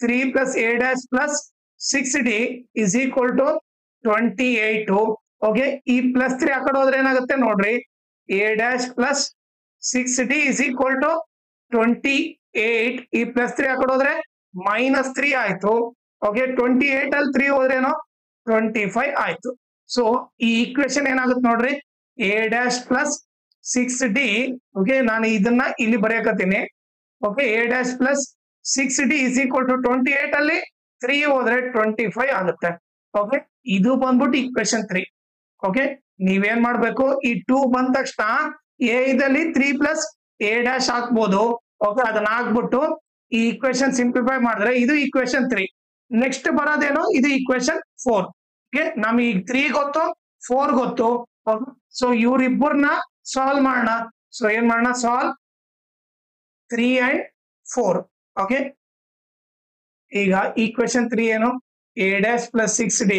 3 plus A dash plus 6D is equal to 28. Okay, ಈ ಪ್ಲಸ್ 3 ಆ ಕಡೆ ಹೋದ್ರೆ ಏನಾಗುತ್ತೆ ನೋಡ್ರಿ A dash plus 6D is equal to 28. ಈ ಪ್ಲಸ್ 3 ಆ ಕಡೆ ಹೋದ್ರೆ -3 ಆಯ್ತು. ಓಕೆ, 28 ಅಲ್ಲಿ 3 ಹೋದ್ರೇನೋ 25 ಆಯ್ತು. ಸೊ ಈ ಈಕ್ವೇಶನ್ ಏನಾಗುತ್ತೆ ನೋಡ್ರಿ A dash plus 6D. Okay, ನಾನು ಇದನ್ನ ಇಲ್ಲಿ ಬರೆಯಕತ್ತೀನಿ. Okay, A dash plus 6D is equal to 28 ಅಲ್ಲಿ 3 ಹೋದ್ರೆ 25 ಆಗುತ್ತೆ. ಓಕೆ, ಇದು ಬಂದ್ಬಿಟ್ಟು ಈಕ್ವೇಶನ್ 3. ಓಕೆ, ನೀವೇನ್ ಮಾಡ್ಬೇಕು ಈ 2 ಬಂದ ತಕ್ಷಣ A ಇದಲ್ಲಿ 3 ಪ್ಲಸ್ A ಡ್ಯಾಶ್ ಹಾಕ್ಬೋದು. ಓಕೆ, ಅದನ್ನ ಹಾಕ್ಬಿಟ್ಟು ಈ ಈಕ್ವೇಶನ್ ಸಿಂಪ್ಲಿಫೈ ಮಾಡಿದ್ರೆ ಇದು ಈಕ್ವೇಶನ್ 3. ನೆಕ್ಸ್ಟ್ ಬರೋದೇನು ಇದು ಈಕ್ವೇಶನ್ 4. ಓಕೆ, ನಮಗೆ ಈಗ 3 ಗೊತ್ತು 4 ಗೊತ್ತು. ಸೊ ಇವ್ರಿಬ್ಬರನ್ನ ಸಾಲ್ವ್ ಮಾಡೋಣ. ಸೊ ಏನ್ ಮಾಡೋಣ ಸಾಲ್ವ್ 3 and 4. ಓಕೆ, ಈಗ ಈಕ್ವೇಶನ್ 3 ಏನು A dash plus 6D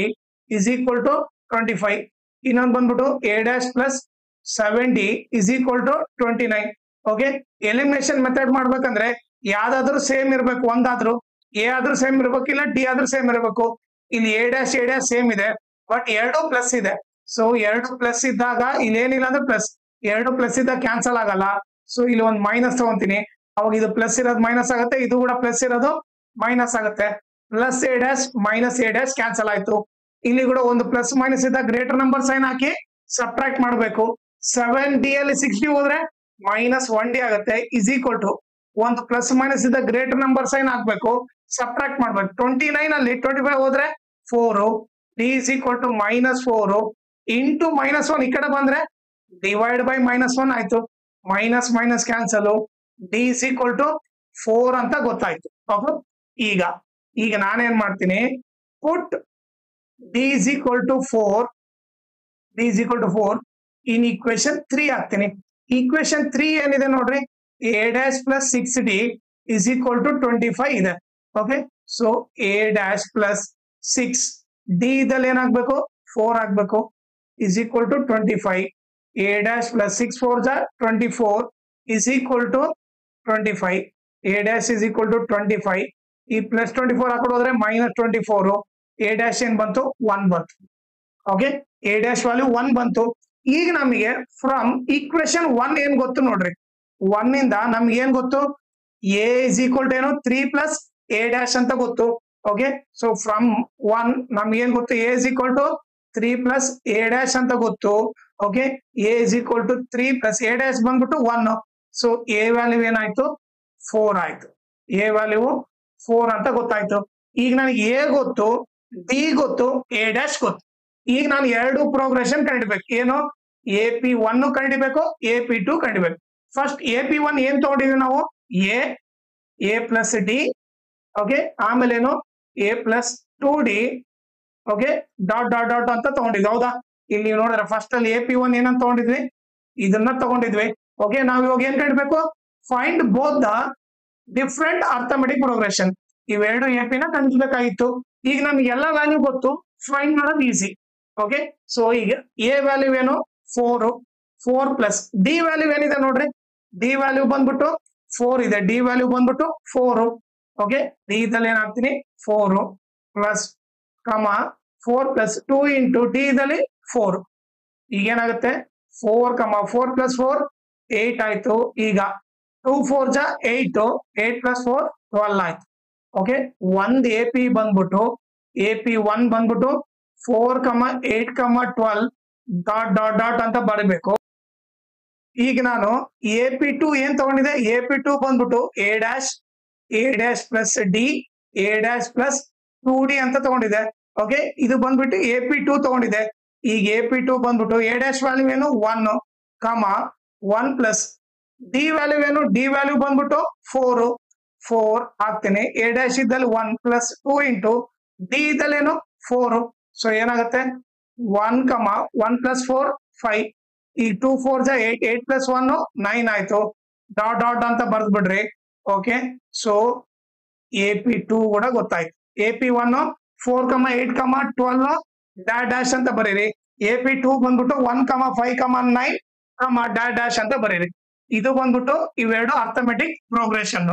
is equal to 25. ಇನ್ನೊಂದು ಬಂದ್ಬಿಟ್ಟು A dash plus 7D is equal to 29. Okay, elimination method ಮಾಡ್ಬೇಕಂದ್ರೆ ಯಾವ್ದಾದ್ರು ಸೇಮ್ ಇರ್ಬೇಕು. ಒಂದಾದ್ರು A ಆದ್ರೂ ಸೇಮ್ ಇರ್ಬೇಕು, ಇಲ್ಲ D ಆದ್ರೂ ಸೇಮ್ ಇರ್ಬೇಕು. ಇಲ್ಲಿ A ಡ್ಯಾಶ್ ಸೇಮ್ ಇದೆ, ಬಟ್ 2 ಪ್ಲಸ್ ಇದೆ. ಸೊ 2 ಪ್ಲಸ್ ಇದ್ದಾಗ ಇಲ್ಲಿ ಏನಿಲ್ಲ ಅಂದ್ರೆ ಪ್ಲಸ್, 2 ಪ್ಲಸ್ ಇದ್ದಾಗ ಕ್ಯಾನ್ಸಲ್ ಆಗಲ್ಲ. ಸೊ ಇಲ್ಲಿ ಒಂದು ಮೈನಸ್ ತಗೊಂತೀನಿ, ಅವಾಗ ಇದು ಪ್ಲಸ್ ಇರೋದು ಮೈನಸ್ ಆಗುತ್ತೆ, ಇದು ಕೂಡ ಪ್ಲಸ್ ಇರೋದು ಮೈನಸ್ ಆಗುತ್ತೆ. Plus A dash minus A dash cancel ಆಯ್ತು. ಇಲ್ಲಿ ಕೂಡ ಒಂದು ಪ್ಲಸ್ ಮೈನಸ್ ಇದ್ದಾಗ ಗ್ರೇಟರ್ ನಂಬರ್ ಸೈನ್ ಹಾಕಿ ಸಬ್ಟ್ರಾಕ್ಟ್ ಮಾಡಬೇಕು. 7D ಅಲ್ಲಿ 6D ಹೋದ್ರೆ -1D ಆಗುತ್ತೆ. ಇಸ್ ಈಕ್ವಲ್ ಟು ಒಂದು ಪ್ಲಸ್ ಮೈನಸ್ ಇದ್ದಾಗ ಗ್ರೇಟರ್ ನಂಬರ್ ಸೈನ್ ಹಾಕ್ಬೇಕು, ಸಬ್ಟ್ರಾಕ್ಟ್ ಮಾಡ್ಬೇಕು. 29 ಅಲ್ಲಿ 25 ಹೋದ್ರೆ 4. D is equal to -4 into -1 ಈ ಕಡೆ ಬಂದ್ರೆ ಡಿವೈಡ್ ಬೈ -1 ಆಯ್ತು. Minus minus cancel. D is equal to 4 ಅಂತ ಗೊತ್ತಾಯ್ತು. ಓಕೆ, ಈಗ ನಾನೇನ್ ಮಾಡ್ತೀನಿ put D is equal to 4 in equation 3 ಹಾಕ್ತೀನಿ. ಈಕ್ವೇಶನ್ 3 ಏನಿದೆ ನೋಡ್ರಿ A dash plus 6D is equal to 25 ಇದೆ. Okay, so A dash plus 6D ಇದಲ್ಲಿ ಏನಾಗ್ಬೇಕು 4 ಆಗ್ಬೇಕು is equal to 25. A dash plus 6 4 24 is equal to 25. A dash is equal to 25. ಈ plus 24 ಹಾಕೊಂಡು ಹೋದ್ರೆ -24. A ಡ್ಯಾಶ್ ಏನ್ ಬಂತು 1 ಬಂತು. ಓಕೆ, A ಡ್ಯಾಶ್ ವ್ಯಾಲ್ಯೂ 1 ಬಂತು. ಈಗ ನಮಗೆ ಫ್ರಮ್ ಈಕ್ವೇಶನ್ 1 ಏನ್ ಗೊತ್ತು ನೋಡ್ರಿ, 1 ಇಂದ ನಮ್ಗೆ ಏನ್ ಗೊತ್ತು A ಇಸ್ ಈಕ್ವಲ್ ಟು ಏನು 3 ಪ್ಲಸ್ A ಡ್ಯಾಶ್ ಅಂತ ಗೊತ್ತು. ಓಕೆ, ಸೊ ಫ್ರಮ್ 1 ನಮ್ಗೆ ಏನ್ ಗೊತ್ತು A is equal to 3 plus A dash ಅಂತ ಗೊತ್ತು. Okay, A is equal to 3 plus A dash ಬಂದ್ಬಿಟ್ಟು 1. ಸೊ A ವ್ಯಾಲ್ಯೂ ಏನಾಯ್ತು 4 ಆಯ್ತು. A ವ್ಯಾಲ್ಯೂ 4 ಅಂತ ಗೊತ್ತಾಯ್ತು. ಈಗ ನನಗೆ A ಗೊತ್ತು, D ಗೊತ್ತು, A ಡ್ಯಾಶ್ ಗೊತ್ತು. ಈಗ ನಾನು 2 ಪ್ರೋಗ್ರೆಷನ್ ಕಂಡಿಬೇಕು. ಏನು AP1 ಕಂಡಿಬೇಕು, AP2 ಕಂಡಿಬೇಕು. ಫಸ್ಟ್ AP1 ಏನ್ ತಗೊಂಡಿದ್ವಿ ನಾವು A ಪ್ಲಸ್ D. ಓಕೆ, ಆಮೇಲೆ ಏನು A plus 2D. Okay, dot dot dot ಅಂತ ತಗೊಂಡಿದ್ವಿ. ಹೌದಾ, ಇಲ್ಲಿ ನೀವು ನೋಡಿದ್ರೆ ಫಸ್ಟ್ ಅಲ್ಲಿ AP1 ಏನಂತ ತಗೊಂಡಿದ್ವಿ, ಇದನ್ನ ತಗೊಂಡಿದ್ವಿ. ಓಕೆ, ನಾವ್ ಇವಾಗ ಏನ್ ಕಂಡಿಬೇಕು find both the different arithmetic progression. ಇವೆರಡು AP ನ ಕಂಡಿಬೇಕಾಗಿತ್ತು. ಈಗ ನಮ್ಗೆ ಎಲ್ಲ ವ್ಯಾಲ್ಯೂ ಗೊತ್ತು, ಫೈಂಡ್ ಮಾಡೋದು ಈಸಿ. ಓಕೆ, ಸೊ ಈಗ A ವ್ಯಾಲ್ಯೂ ಏನು 4 ಪ್ಲಸ್ D ವ್ಯಾಲ್ಯೂ ಏನಿದೆ ನೋಡ್ರಿ, D ವ್ಯಾಲ್ಯೂ ಬಂದ್ಬಿಟ್ಟು 4 ಇದೆ, ಡಿ ವ್ಯಾಲ್ಯೂ ಬಂದ್ಬಿಟ್ಟು 4. ಓಕೆ, ಡಿ ಇದ್ದಲ್ಲಿ ಏನಾಗ್ತೀನಿ 4 ಪ್ಲಸ್ ಕಮ 4 ಪ್ಲಸ್ 2 ಇಂಟು ಡಿ ಇದ್ದಲ್ಲಿ 4. ಈಗ ಏನಾಗುತ್ತೆ 4 ಕಮ 4 ಪ್ಲಸ್ 4 8 ಆಯ್ತು. ಈಗ 2 4 ಜಾ 8, 8 ಪ್ಲಸ್ 4 12 ಆಯ್ತು. ಓಕೆ, ಒಂದ್ ಎ ಪಿ ಬಂದ್ಬಿಟ್ಟು AP1 ಬಂದ್ಬಿಟ್ಟು 4 ಕಮ 8 ಕಮ 12 ಡಾಟ್ ಡಾಟ್ ಡಾಟ್ ಅಂತ ಬರಬೇಕು. ಈಗ ನಾನು AP2 ಏನ್ ತಗೊಂಡಿದೆ, AP2 ಬಂದ್ಬಿಟ್ಟು A dash plus D A dash plus 2D ಅಂತ ತಗೊಂಡಿದೆ. ಓಕೆ, ಇದು ಬಂದ್ಬಿಟ್ಟು AP2 ತಗೊಂಡಿದೆ. ಈಗ AP2 ಬಂದ್ಬಿಟ್ಟು ಎ ಡ್ಯಾಶ್ ವ್ಯಾಲ್ಯೂ ಏನು 1 ಕಮ 1 ಪ್ಲಸ್ ಡಿ ವ್ಯಾಲ್ಯೂ ಏನು, ಡಿ ವ್ಯಾಲ್ಯೂ ಬಂದ್ಬಿಟ್ಟು 4 ಹಾಕ್ತೇನೆ. ಎ ಡ್ಯಾಶ್ ಇದ್ದಲ್ಲಿ 1 ಪ್ಲಸ್ 2 ಇಂಟು ಡಿ ಇದ್ದಲ್ಲಿ ಏನು 4. ಸೊ ಏನಾಗುತ್ತೆ 1 ಕಮ 1 ಪ್ಲಸ್ 4 5. ಈ 2 4 ಜಾ 8, 8 ಪ್ಲಸ್ 1 9 ಆಯ್ತು. ಡಾಟ್ ಡಾಟ್ ಅಂತ ಬರ್ದ್ ಬಿಡ್ರಿ. ಓಕೆ, ಸೊ AP2 ಕೂಡ ಗೊತ್ತಾಯ್ತು. AP1 4 ಕಮ 8 ಕಮ 12 ಡ್ಯಾಶ್ ಅಂತ ಬರೀರಿ. AP2 ಬಂದ್ಬಿಟ್ಟು 1 ಕಮ 5 ಕಮ 9 ಕಮ ಡ್ಯಾಶ್ ಅಂತ ಬರೀರಿ. ಇದು ಬಂದ್ಬಿಟ್ಟು ಇವೆರಡು ಅರ್ಥಮೆಟಿಕ್ ಪ್ರೋಗ್ರೆಷನ್.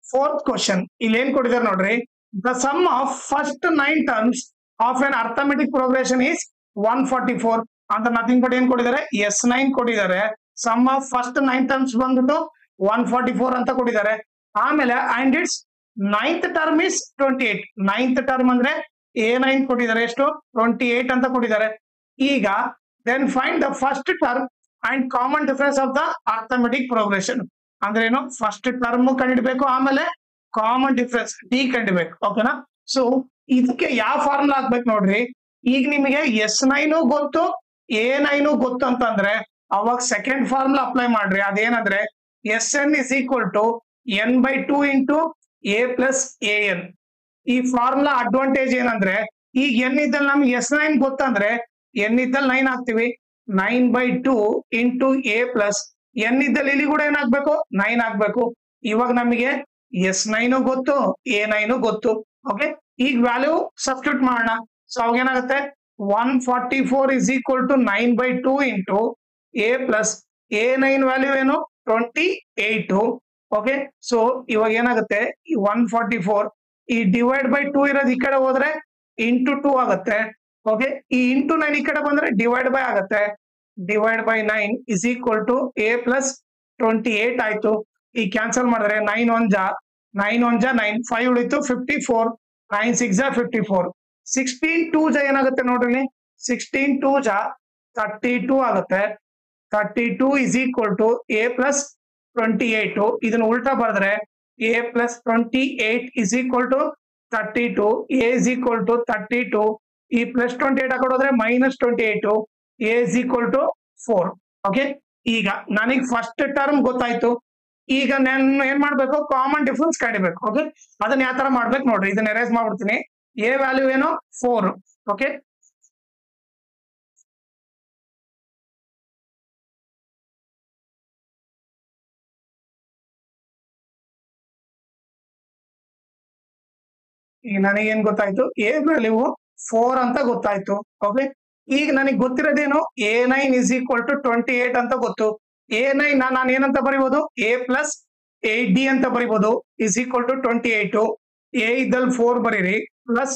ಫೋರ್ತ್ ಕ್ವಶನ್ ಇಲ್ಲಿ ಏನ್ ಕೊಟ್ಟಿದ್ದಾರೆ ನೋಡ್ರಿ. The sum of first 9 terms of an arithmetic progression is 144 ಅಂತ ನಥಿಂಗ್ ಬಟ್ ಏನ್ ಕೊಟ್ಟಿದ್ದಾರೆ, S9 ಕೊಟ್ಟಿದ್ದಾರೆ. ಸಮ್ ಆಫ್ ಫಸ್ಟ್ 9 ಟರ್ಮ್ಸ್ ಬಂದ್ಬಿಟ್ಟು 144 ಅಂತ ಕೊಟ್ಟಿದ್ದಾರೆ. ಆಮೇಲೆ and it's 9th term is 28. 9th term ಅಂದ್ರೆ A9 ಕೊಟ್ಟಿದ್ದಾರೆ, ಎಷ್ಟು 28 ಅಂತ ಕೊಟ್ಟಿದ್ದಾರೆ. ಈಗ then find the first term and common difference of the arithmetic progression. ಅಂದ್ರೆ ಏನು, ಫಸ್ಟ್ ಟರ್ಮ್ ಕಂಡಿಡ್ಬೇಕು, ಆಮೇಲೆ ಕಾಮನ್ ಡಿಫರೆನ್ಸ್ ಡಿ ಕಂಡಿಡ್ಬೇಕು. ಓಕೆನಾ? ಸೊ ಇದಕ್ಕೆ ಯಾವ ಫಾರ್ಮುಲಾ ಹಾಕ್ಬೇಕು ನೋಡ್ರಿ. ಈಗ ನಿಮಗೆ S9 ಗೊತ್ತು, A9 ಗೊತ್ತು ಅಂತಂದ್ರೆ ಅವಾಗ ಸೆಕೆಂಡ್ ಫಾರ್ಮುಲಾ ಅಪ್ಲೈ ಮಾಡ್ರಿ. ಅದೇನಂದ್ರೆ Sn is equal to n/2 into A plus AN. ಈ ಫಾರ್ಮುಲಾ ಅಡ್ವಾಂಟೇಜ್ ಏನಂದ್ರೆ, ಈಗ n ಇದ್ದಲ್ಲಿ ನಮ್ಗೆ S9 ಗೊತ್ತಂದ್ರೆ n ಇದ್ದಲ್ಲಿ 9 ಹಾಕ್ತಿವಿ. 9/2 ಇಂಟು A ಪ್ಲಸ್ n ಇದ್ದಲ್ಲಿ ಇಲ್ಲಿ ಕೂಡ ಏನಾಗ್ಬೇಕು 9 ಆಗ್ಬೇಕು. ಇವಾಗ ನಮಗೆ S9 ಗೊತ್ತು, A9 ಗೊತ್ತು. ಓಕೆ, ಈಗ ವ್ಯಾಲ್ಯೂ ಸಬ್ಸ್ಟಿಟ್ಯೂಟ್ ಮಾಡೋಣ. ಸೊ ಅವಾಗ ಏನಾಗುತ್ತೆ 144 is equal to 9/2 into A plus A9 value ಏನು 28. ಓಕೆ, ಸೊ ಇವಾಗ ಏನಾಗುತ್ತೆ ಈ 144 ಈ ಡಿವೈಡ್ ಬೈ 2 ಇರೋದು ಈ ಕಡೆ ಹೋದ್ರೆ ಇಂಟು 2 ಆಗುತ್ತೆ. ಓಕೆ, ಈ ಇಂಟು 9 ಈ ಕಡೆ ಬಂದ್ರೆ ಡಿವೈಡ್ ಬೈ ಆಗುತ್ತೆ. Divide by 9 is equal to A plus 28 ಆಯ್ತು. ಈ ಕ್ಯಾನ್ಸಲ್ ಮಾಡಿದ್ರೆ 9 1 ಜಾ 9, 5 ಉಳಿತು 54, 9 6 ಜಾ 54, 16 2 ಜಾ ಏನಾಗುತ್ತೆ ನೋಡ್ರಿ, 16 2 ಜಾ 32 ಆಗುತ್ತೆ. 32 is equal to A plus 28. ಇದನ್ನ ಉಲ್ಟಾ ಬರೆದ್ರೆ A plus 28 is equal to 32. A is equal to 32. ಈ ಪ್ಲಸ್ 28 ಆ ಕಡೆ ಹೋದ್ರೆ minus 28. A is equal to 4. Okay, ಈಗ ನನಗೆ ಫಸ್ಟ್ ಟರ್ಮ್ ಗೊತ್ತಾಯ್ತು. ಈಗ ನಾನು ಏನ್ ಮಾಡ್ಬೇಕು, ಕಾಮನ್ ಡಿಫರೆನ್ಸ್ ಕಂಡಿಬೇಕು. ಓಕೆ, ಅದನ್ನ ಯಾವ ತರ ಮಾಡ್ಬೇಕು ನೋಡ್ರಿ. ಇದನ್ನ ಎರೇಸ್ ಮಾಡ್ಬಿಡ್ತೀನಿ. A ವ್ಯಾಲ್ಯೂ ಏನು 4. ಓಕೆ, ಈಗ ನನಗೇನ್ ಗೊತ್ತಾಯ್ತು, A ವ್ಯಾಲ್ಯೂ 4 ಅಂತ ಗೊತ್ತಾಯ್ತು. ಓಕೆ, ಈಗ ನನಗೆ ಗೊತ್ತಿರೋದೇನು A9 ಇಸ್ ಈಕ್ವಲ್ ಟು 28 ಅಂತ ಗೊತ್ತು. A9 ನಾನು ಏನಂತ ಬರಿಬಹುದು, A ಪ್ಲಸ್ 8D ಅಂತ ಬರಿಬಹುದು ಇಸ್ ಈಕ್ವಲ್ ಟು 28. A ಇದ್ದಲ್ಲಿ 4 ಬರೀರಿ plus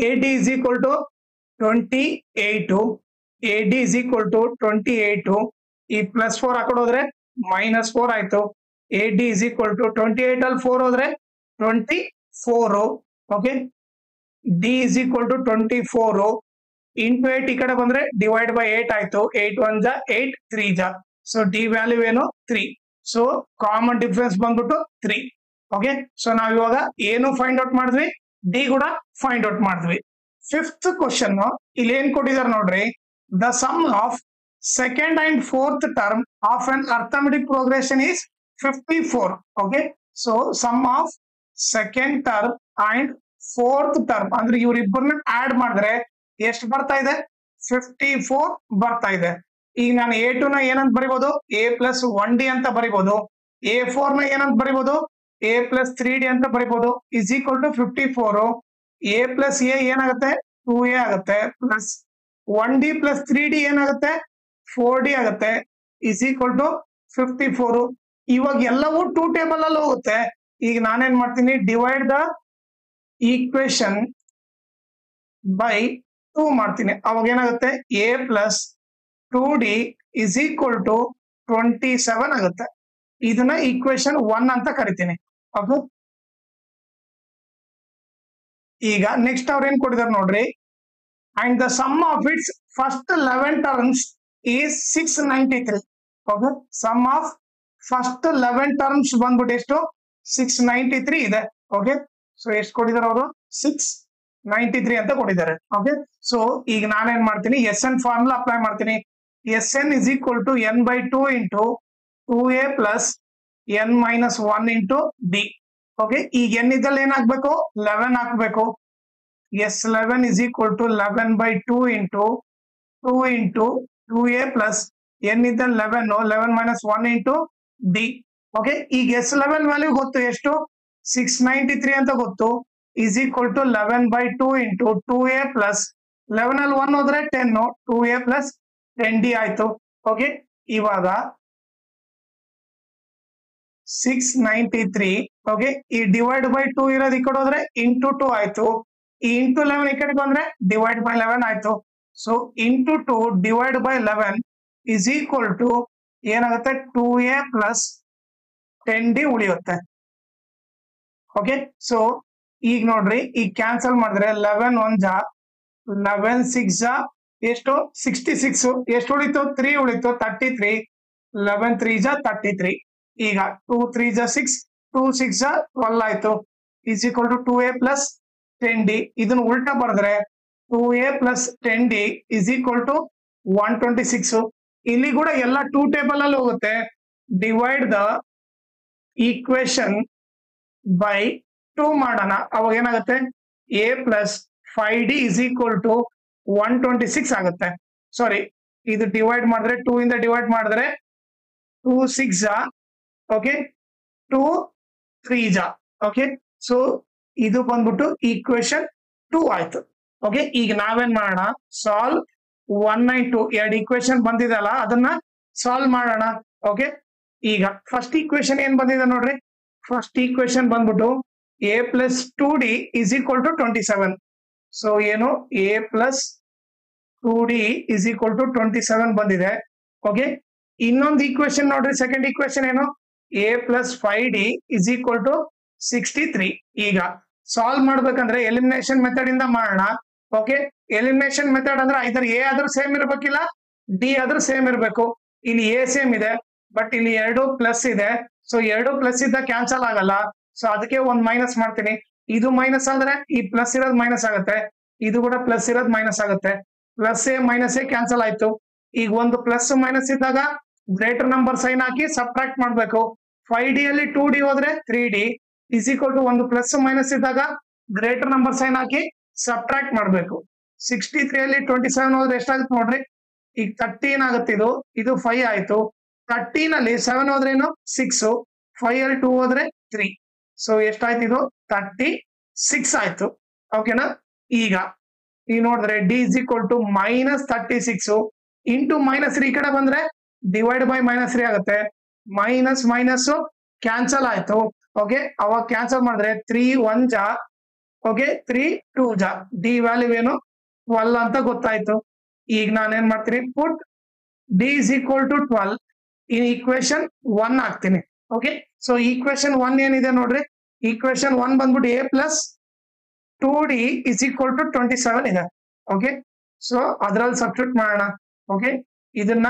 AD is equal to 28. AD is equal to 28. ಈ ಪ್ಲಸ್ 4 ಆ ಕಡೆ ಹೋದ್ರೆ ಮೈನಸ್ 4 ಆಯ್ತು. AD ಇಸ್ ಈಕ್ವಲ್ ಟು 28 ಅಲ್ಲಿ 4 ಹೋದ್ರೆ 24. Okay, D is equal to 24 into 8 ಈ ಕಡೆ ಬಂದ್ರೆ ಡಿವೈಡ್ ಬೈ 8 ಆಯ್ತು. 8 1 ಜಾ 8, 3 ಜಾ. ಸೊ ಡಿ ವ್ಯಾಲ್ಯೂ ಏನು 3. ಸೊ ಕಾಮನ್ ಡಿಫರೆನ್ಸ್ ಬಂದ್ಬಿಟ್ಟು 3. ಓಕೆ, ಸೊ ನಾವ್ ಇವಾಗ ಏನು ಫೈಂಡ್ ಔಟ್ ಮಾಡಿದ್ವಿ, ಡಿ ಕೂಡ ಫೈಂಡ್ ಔಟ್ ಮಾಡಿದ್ವಿ. ಫಿಫ್ತ್ ಕ್ವಶನ್ ಇಲ್ಲಿ ಏನ್ ಕೊಟ್ಟಿದ್ದಾರೆ ನೋಡ್ರಿ. The sum of second and fourth term of an arithmetic progression is 54. Okay, so sum of second term and fourth term ಅಂದ್ರೆ ಇವ್ರಿಬ್ಬರನ್ನ ಆಡ್ ಮಾಡಿದ್ರೆ ಎಷ್ಟು ಬರ್ತಾ ಇದೆ, 54 ಬರ್ತಾ ಇದೆ. ಈಗ ನಾನು A2 ನ ಏನಂತ ಬರಿಬಹುದು, A ಪ್ಲಸ್ 1D ಅಂತ ಬರಿಬಹುದು. A4 ನ ಏನಂತ ಬರಿಬಹುದು, A ಪ್ಲಸ್ 3D ಅಂತ ಬರಿಬಹುದು is equal to 54. A plus A ಏನಾಗುತ್ತೆ 2A ಆಗುತ್ತೆ ಪ್ಲಸ್ 1D ಪ್ಲಸ್ 3D ಏನಾಗುತ್ತೆ 4D ಆಗುತ್ತೆ ಇಸ್ ಈಕ್ವಲ್ ಟು 54. ಇವಾಗ ಎಲ್ಲವೂ 2 ಟೇಬಲ್ ಅಲ್ಲಿ ಹೋಗುತ್ತೆ. ಈಗ ನಾನೇನ್ ಮಾಡ್ತೀನಿ, ಡಿವೈಡ್ ದ ಈಕ್ವೇಶನ್ ಬೈ 2 ಮಾಡ್ತೀನಿ. ಅವಾಗ ಏನಾಗುತ್ತೆ, a plus 2d is equal to 27 ಆಗುತ್ತೆ. ಇದನ್ನ ಈಕ್ವೇಶನ್ 1 ಅಂತ ಕರಿತೀನಿ. ಓಕೆ, ಈಗ ನೆಕ್ಸ್ಟ್ ಅವ್ರು ಏನ್ ಕೊಟ್ಟಿದ್ದಾರೆ ನೋಡ್ರಿ, and the sum of its first 11 terms is 693. Okay, sum of first 11 terms ಬಂದ್ಬಿಟ್ಟು ಎಷ್ಟು, 693 ಇದೆ. ಓಕೆ, ಸೊ ಎಷ್ಟು ಕೊಟ್ಟಿದ್ದಾರೆ ಅವರು, 693 ಅಂತ ಕೊಟ್ಟಿದ್ದಾರೆ. ಓಕೆ, ಸೊ ಈಗ ನಾನೇನ್ ಮಾಡ್ತೀನಿ, ಎಸ್ ಎನ್ ಫಾರ್ಮುಲಾ ಅಪ್ಲೈ ಮಾಡ್ತೀನಿ. S N is equal to N by 2 into 2a plus N minus 1 into D. Okay, ಈಗ ಎನ್ ಇದ್ದಲ್ಲಿ ಏನಾಗ್ಬೇಕು, 11 ಹಾಕ್ಬೇಕು. S 11 is equal to 11 by 2 into 2 into 2a plus N ಇದ್ದಲ್ಲಿ 11 minus 1 into D. Okay, ಈಗ S 11 value ಗೊತ್ತು, ಎಷ್ಟು, 693 ಅಂತ ಗೊತ್ತು. Is equal to 11 by 2 into 2a plus 11 ಅಲ್ಲಿ 1 ಹೋದ್ರೆ 10, 2a ಪ್ಲಸ್ 10d ಆಯ್ತು. ಓಕೆ, ಇವಾಗ 693. ಓಕೆ, ಈ ಡಿವೈಡ್ ಬೈ 2 ಇರೋದು ಈ ಕಡೆ ಹೋದ್ರೆ ಇಂಟು 2 ಆಯ್ತು. ಈ ಇಂಟು 11 ಈ ಕಡೆ ಬಂದ್ರೆ ಡಿವೈಡ್ ಬೈ 11 ಆಯ್ತು. So into 2 divide by 11 is equal to ಏನಾಗುತ್ತೆ, 2a ಪ್ಲಸ್ 10d ಉಳಿಯುತ್ತೆ. ಓಕೆ, ಸೊ ಈಗ ನೋಡ್ರಿ, ಈಗ ಕ್ಯಾನ್ಸಲ್ ಮಾಡಿದ್ರೆ 11 1 ಜಾ 11 6 ಜಾ ಎಷ್ಟು, 66. ಎಷ್ಟು ಉಳಿತು, 3 ಉಳಿತು, 33. 11 3 ಜಾ 33. ಈಗ 2 3 ಜಾ 6, 2 6 ಜಾ 12 ಆಯ್ತು. Is equal to 2a plus 10d. ಇದನ್ನ ಉಲ್ಟಾ ಬರೆದ್ರೆ 2a plus 10d is equal to 126. ಇಲ್ಲಿ ಕೂಡ ಎಲ್ಲ 2 ಟೇಬಲ್ ಅಲ್ಲಿ ಹೋಗುತ್ತೆ. ಡಿವೈಡ್ ದ ಈಕ್ವೇಶನ್ ಬೈ 2 ಮಾಡೋಣ. ಅವಾಗ ಏನಾಗುತ್ತೆ, a plus 5d is equal to 126 ಆಗುತ್ತೆ. ಸಾರಿ, ಇದು ಡಿವೈಡ್ ಮಾಡಿದ್ರೆ 2 ಇಂದ ಡಿವೈಡ್ ಮಾಡಿದ್ರೆ 2 6 ಜಾ, ಓಕೆ, 2 3 ಜಾ. ಓಕೆ, ಸೊ ಇದು ಬಂದ್ಬಿಟ್ಟು ಈಕ್ವೇಶನ್ 2 ಆಯ್ತು. ಓಕೆ, ಈಗ ನಾವೇನ್ ಮಾಡೋಣ, ಸಾಲ್ವ್ 192 ಎರಡು ಈಕ್ವೇಶನ್ ಬಂದಿದೆಲ್ಲ ಅದನ್ನ ಸಾಲ್ವ್ ಮಾಡೋಣ. ಓಕೆ, ಈಗ ಫಸ್ಟ್ ಈಕ್ವೇಶನ್ ಏನ್ ಬಂದಿದೆ ನೋಡ್ರಿ, ಫಸ್ಟ್ ಈಕ್ವೇಶನ್ ಬಂದ್ಬಿಟ್ಟು a plus 2d is equal to 27. So ಏನು, a plus 2d is equal to 27 ಬಂದಿದೆ. ಓಕೆ, ಇನ್ನೊಂದು ಈಕ್ವೇಶನ್ ನೋಡ್ರಿ, ಸೆಕೆಂಡ್ ಈಕ್ವೇಶನ್ ಏನು, a plus 5d is equal to 63. ಈಗ ಸಾಲ್ವ್ ಮಾಡ್ಬೇಕಂದ್ರೆ ಎಲಿಮಿನೇಷನ್ ಮೆಥಡ್ ಇಂದ ಮಾಡೋಣ. ಓಕೆ, ಎಲಿಮಿನೇಷನ್ ಮೆಥಡ್ ಅಂದ್ರೆ ಐದರ್ ಎ ಆದ್ರೂ ಸೇಮ್ ಇರ್ಬೇಕಿಲ್ಲ, ಡಿ ಆದ್ರೂ ಸೇಮ್ ಇರ್ಬೇಕು. ಇಲ್ಲಿ ಎ ಸೇಮ್ ಇದೆ, ಬಟ್ ಇಲ್ಲಿ 2 ಪ್ಲಸ್ ಇದೆ. ಸೊ 2 ಪ್ಲಸ್ ಇದ್ದ ಕ್ಯಾನ್ಸಲ್ ಆಗಲ್ಲ. ಸೊ ಅದಕ್ಕೆ ಒಂದು ಮೈನಸ್ ಮಾಡ್ತೀನಿ. ಇದು ಮೈನಸ್ ಆದ್ರೆ ಈ ಪ್ಲಸ್ ಇರೋದು ಮೈನಸ್ ಆಗುತ್ತೆ, ಇದು ಕೂಡ ಪ್ಲಸ್ ಇರೋದು ಮೈನಸ್ ಆಗುತ್ತೆ. Plus A minus A cancel ಆಯ್ತು. ಈಗ ಒಂದು ಪ್ಲಸ್ ಮೈನಸ್ ಇದ್ದಾಗ ಗ್ರೇಟರ್ ನಂಬರ್ ಸೈನ್ ಹಾಕಿ ಸಬ್ಟ್ರಾಕ್ಟ್ ಮಾಡ್ಬೇಕು. 5d ಅಲ್ಲಿ 2d ಹೋದ್ರೆ 3d ಇಸ್ ಈಕ್ವಲ್ ಟು ಒಂದು ಪ್ಲಸ್ ಮೈನಸ್ ಇದ್ದಾಗ ಗ್ರೇಟರ್ ನಂಬರ್ ಸೈನ್ ಹಾಕಿ ಸಬ್ಟ್ರಾಕ್ಟ್ ಮಾಡ್ಬೇಕು. 63 ಅಲ್ಲಿ 27 ಹೋದ್ರೆ ಎಷ್ಟಾಗುತ್ತೆ ನೋಡ್ರಿ, ಈಗ 13 ಆಗುತ್ತೆ. ಇದು 5 ಆಯ್ತು. 13 ಅಲ್ಲಿ 7 ಹೋದ್ರೆ ಏನು, 6. 5 ಅಲ್ಲಿ 2 ಹೋದ್ರೆ 3. ಸೊ ಎಷ್ಟಾಯ್ತು, ಇದು 36 ಆಯ್ತು. ಓಕೆನಾ, ಈಗ ನೋಡಿದ್ರೆ D is equal to minus 36 into minus 3 ಈ ಕಡೆ ಬಂದ್ರೆ ಡಿವೈಡ್ ಬೈ ಮೈನಸ್ 3 ಆಗುತ್ತೆ. ಮೈನಸ್ ಮೈನಸ್ ಕ್ಯಾನ್ಸಲ್ ಆಯ್ತು. ಓಕೆ, ಅವಾಗ ಕ್ಯಾನ್ಸಲ್ ಮಾಡಿದ್ರೆ 3 1 ಜಾ, ಓಕೆ, 3 2 ಜಾ, ಡಿ ವ್ಯಾಲ್ಯೂ ಏನು 12 ಅಂತ ಗೊತ್ತಾಯ್ತು. ಈಗ ನಾನೇನ್ ಮಾಡ್ತೀನಿ, ಪುಟ್ ಡಿ ಇಸ್ ಈಕ್ವಲ್ ಟು 12 ಈ ಈಕ್ವೇಶನ್ 1 ಹಾಕ್ತೀನಿ. ಓಕೆ, ಸೊ ಈಕ್ವೇಶನ್ 1 ಏನಿದೆ ನೋಡ್ರಿ, ಈಕ್ವೇಶನ್ 1 ಬಂದ್ಬಿಟ್ಟು a plus 2d is equal to 27 ಇದೆ. ಓಕೆ, ಸೊ ಅದ್ರಲ್ಲಿ ಸಬ್ಸ್ಟಿಟ್ಯೂಟ್ ಮಾಡೋಣ. ಓಕೆ, ಇದನ್ನ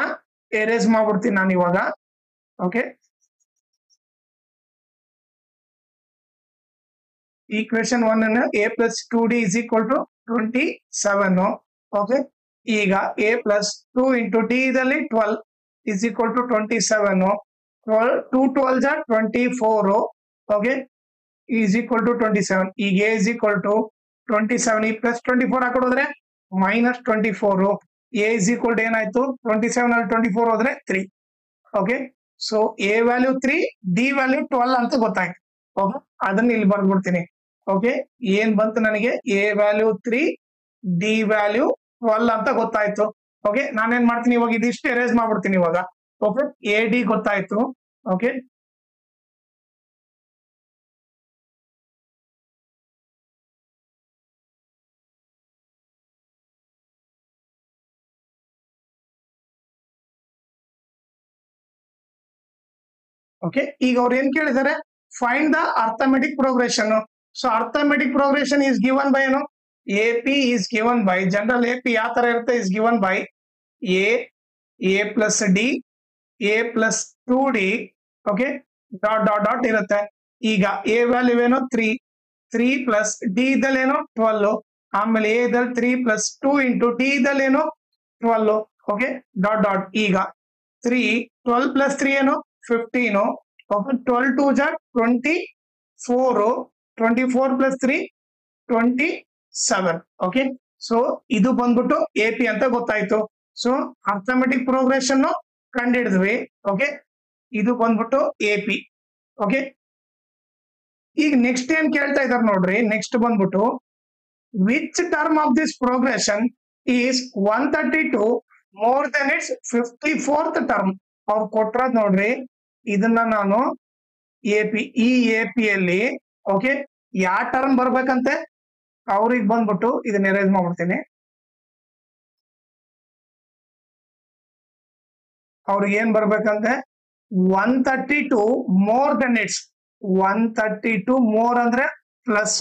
ಎರೇಸ್ ಮಾಡ್ಬಿಡ್ತೀನಿ ನಾನು ಇವಾಗ. ಓಕೆ, ಈಕ್ವೇಶನ್ 1 ಅನ್ನು a plus 2d is equal to 27. Okay, ಈಗ a ಪ್ಲಸ್ 2 ಇಂಟು d ಇದಲ್ಲಿ 12 ಇಸ್ ಈಕ್ವಲ್ ಟು 27. 2 12 ಜಾ 24. Okay, is equal to 27. ಈಗ a ಇಸ್ ಈಕ್ವಲ್ ಟು 27 ಈ ಪ್ಲಸ್ 24 ಹಾಕೋದ್ರೆ minus 24. a is equal to ಏನಾಯ್ತು, 27 ಅಲ್ಲಿ 24 ಹೋದ್ರೆ 3. Okay, so a value 3, d value 12 ಅಂತ ಗೊತ್ತಾಯ್ತು. ಓಕೆ, ಅದನ್ನ ಇಲ್ಲಿ ಬರ್ಬಿಡ್ತೀನಿ. ಓಕೆ, ಏನ್ ಬಂತು ನನಗೆ, a ವ್ಯಾಲ್ಯೂ 3, d ವ್ಯಾಲ್ಯೂ 12 ಅಂತ ಗೊತ್ತಾಯ್ತು. ಓಕೆ, ನಾನೇನ್ ಮಾಡ್ತೀನಿ ಇವಾಗ, ಇದಿಷ್ಟು ಎರೇಸ್ ಮಾಡ್ಬಿಡ್ತೀನಿ ಇವಾಗ. ಓಕೆ, ಎ ಡಿ ಗೊತ್ತಾಯ್ತು. ಓಕೆ, ಓಕೆ, ಈಗ ಅವ್ರು ಏನ್ ಕೇಳಿದ್ದಾರೆ, find the arithmetic progression. So arithmetic progression is given by ಏನು, A P is given by, general A P ಯಾವ ತರ ಇರುತ್ತೆ, ಇಸ್ ಗಿವನ್ ಬೈ A plus D, A plus 2d, okay, dot dot dot ಇರುತ್ತೆ. ಈಗ ಎ ವ್ಯಾಲ್ಯೂ ಏನು 3 ಪ್ಲಸ್ ಡಿ ಇದ್ದಲ್ಲಿ ಏನು 12, ಆಮೇಲೆ ಎ ಇದ್ದಲ್ಲಿ 3 ಪ್ಲಸ್ 2 ಇಂಟು ಡಿ ಇದ್ದಲ್ಲಿ ಏನು 12, ಓಕೆ, ಡಾಟ್ ಡಾಟ್. ಈಗ 12 ಪ್ಲಸ್ 3 ಏನು 15, ಓಕೆ, 12 2 ಜಾ 24, 24 ಪ್ಲಸ್ 3 27, ಓಕೆ. ಸೊ ಇದು ಬಂದ್ಬಿಟ್ಟು ಎ ಪಿ ಅಂತ ಗೊತ್ತಾಯ್ತು. ಸೊ ಅರ್ಥಮೆಟಿಕ್ ಪ್ರೋಗ್ರೆಷನ್ ಕಂಡಿಡಿದ್ವಿ, ಓಕೆ, ಇದು ಬಂದ್ಬಿಟ್ಟು ಎ ಪಿ, ಓಕೆ. ಈಗ ನೆಕ್ಸ್ಟ್ ಏನ್ ಕೇಳ್ತಾ ಇದಾರೆ ನೋಡ್ರಿ, ನೆಕ್ಸ್ಟ್ ಬಂದ್ಬಿಟ್ಟು which term of this progression is 132 more then it's 54th term. ಅವ್ರು ಕೊಟ್ರದ್ ನೋಡ್ರಿ, ಇದನ್ನ ನಾನು ಈ ಎ ಪಿ ಅಲ್ಲಿ, ಓಕೆ, ಯಾವ ಟರ್ಮ್ ಬರ್ಬೇಕಂತೆ ಅವ್ರಿಗೆ ಬಂದ್ಬಿಟ್ಟು ಇದನ್ನ ಎರೇಸ್ ಮಾಡ್ಬಿಡ್ತೀನಿ. ಅವ್ರಿಗೆ ಏನ್ ಬರ್ಬೇಕಂತೆ 132 ಮೋರ್ ದೆನ್ ಇಟ್ಸ್, 132 ಮೋರ್ ಅಂದ್ರೆ plus,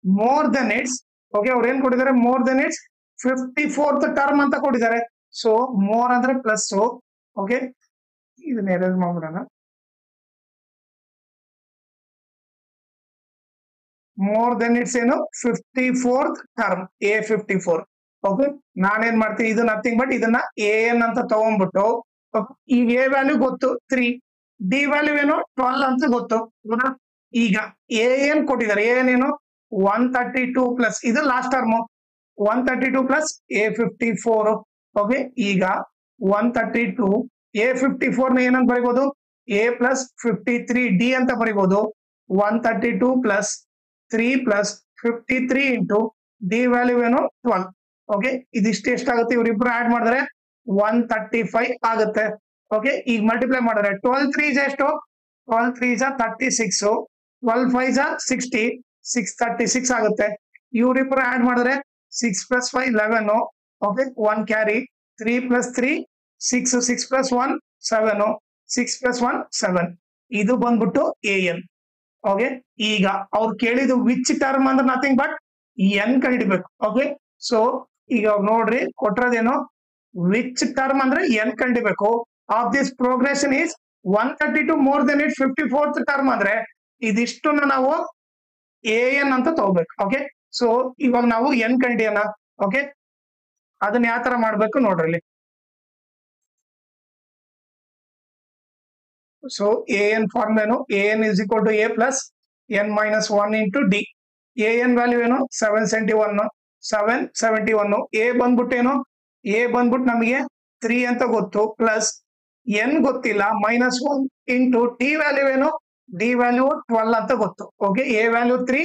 more than it's, okay, ಅವ್ರು ಏನ್ ಕೊಟ್ಟಿದ್ದಾರೆ, more than it's 54th term ಅಂತ ಕೊಟ್ಟಿದ್ದಾರೆ. ಸೊ ಮೋರ್ ಅಂದ್ರೆ ಪ್ಲಸ್, ಓಕೆ, ಇದನ್ನ ಎರೇಸ್ ಮಾಡ್ಬಿಡೋಣ. ಮೋರ್ ದೆನ್ ಇಟ್ಸ್ ಏನು 54th ಟರ್ಮ್, A54, ಓಕೆ. ನಾನೇನ್ ಮಾಡ್ತೀನಿ, ಇದು ನಥಿಂಗ್ ಬಟ್ ಇದನ್ನ AN ಅಂತ ತಗೊಂಡ್ಬಿಟ್ಟು, ಈಗ ಎ ವ್ಯಾಲ್ಯೂ ಗೊತ್ತು 3, ಡಿ ವ್ಯಾಲ್ಯೂ ಏನು 12 ಅಂತ ಗೊತ್ತು. ಈಗ AN ಕೊಟ್ಟಿದ್ದಾರೆ, AN ಏನು 132 ಪ್ಲಸ್ ಇದು last term 132 plus A54, okay. ಈಗ 132 A54 ನ ಏನಂತ ಬರೀಬಹುದು, A ಪ್ಲಸ್ 53D ಅಂತ ಬರೀಬಹುದು. 132 plus 3 plus 53 into D value ಏನು 12, ಓಕೆ. ಇದಿಷ್ಟು ಎಷ್ಟಾಗುತ್ತೆ, ಇವ್ರಿಬ್ರು ಆಡ್ ಮಾಡಿದ್ರೆ 135 ಆಗುತ್ತೆ, ಓಕೆ. ಈಗ ಮಲ್ಟಿಪ್ಲೈ ಮಾಡಿದ್ರೆ 12 3 ಎಷ್ಟು, 12 3 36, 12 5 60, 636 ಆಗುತ್ತೆ. ಇವ್ರಿಬ್ರು ಆಡ್ ಮಾಡಿದ್ರೆ 6 plus 5 11, okay, 1 carry, 3 plus 3 6, 6 plus 1 7, 6 plus 1 7, ಇದು ಬಂದ್ಬಿಟ್ಟು AN, ಓಕೆ. ಈಗ ಅವ್ರು ಕೇಳಿದ್ದು ವಿಚ್ ಟರ್ಮ್ ಅಂದ್ರೆ ನಥಿಂಗ್ ಬಟ್ ಎನ್ ಕಂಡಿಡ್ಬೇಕು, ಓಕೆ. ಸೊ ಈಗ ಅವ್ರು ನೋಡ್ರಿ ಕೊಟ್ರದೇನು, ವಿಚ್ ಟರ್ಮ್ ಅಂದ್ರೆ ಎನ್ ಕಂಡಿಬೇಕು. Of this progression is 132 more than it 54th term ಅಂದ್ರೆ ಇದಿಷ್ಟನ್ನ ನಾವು AN ಅಂತ ತಗೋಬೇಕು, ಓಕೆ. ಸೊ ಇವಾಗ ನಾವು ಎನ್ ಕಂಡಿಯೋಣ, ಓಕೆ. ಅದನ್ನ ಯಾವ ತರ ಮಾಡ್ಬೇಕು ನೋಡ್ರಿ. ಸೊ AN ಫಾರ್ಮ್ ಏನು, AN is equal to A plus n minus 1 into D. AN value ಏನು 771, A ಬಂದ್ಬಿಟ್ಟು ಏನು, A ಬಂದ್ಬಿಟ್ಟು ನಮಗೆ 3 ಅಂತ ಗೊತ್ತು, ಪ್ಲಸ್ n ಗೊತ್ತಿಲ್ಲ, -1 ಇಂಟು ಡಿ ವ್ಯಾಲ್ಯೂ ಏನು, ಡಿ ವ್ಯಾಲ್ಯೂ 12 ಅಂತ ಗೊತ್ತು, okay. A value 3,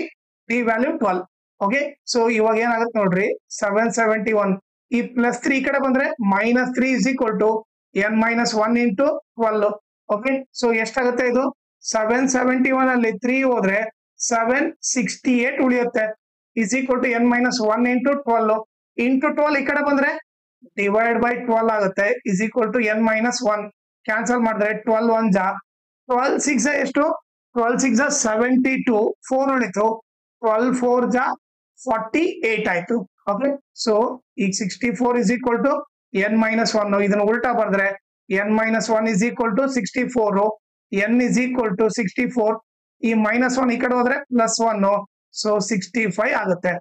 D value 12, okay. So ಇವಾಗ ಏನಾಗುತ್ತೆ ನೋಡ್ರಿ, 771 ಈ ಪ್ಲಸ್ 3 ಈ ಕಡೆ ಬಂದ್ರೆ -3 is equal to n minus 1 into 12, okay. So ಎಷ್ಟಾಗುತ್ತೆ ಇದು, 771 ಅಲ್ಲಿ 3 ಹೋದ್ರೆ 768 ಉಳಿಯುತ್ತೆ, is equal to n minus 1 into 12 into 12 ಈ ಕಡೆ ಬಂದ್ರೆ ಡಿವೈಡ್ ಬೈ 12 ಆಗುತ್ತೆ, is equal to n minus 1, cancel ಮಾಡಿದ್ರೆ 12 1 ಜಾ 12 6 ಎಷ್ಟು, 12 6 72, 4 ಉಳಿತು, 12 4 ಜಾ 48 ಆಯ್ತು, ಓಕೆ. ಸೊ ಈಗ 64 is equal to n minus 1, ಇದನ್ನ ಉಲ್ಟಾ ಬರೆದ್ರೆ n minus 1 is equal to 64, n is equal to 64, ಈ -1 ಈ ಕಡೆ ಹೋದ್ರೆ +1, ಸೊ 65 ಆಗುತ್ತೆ,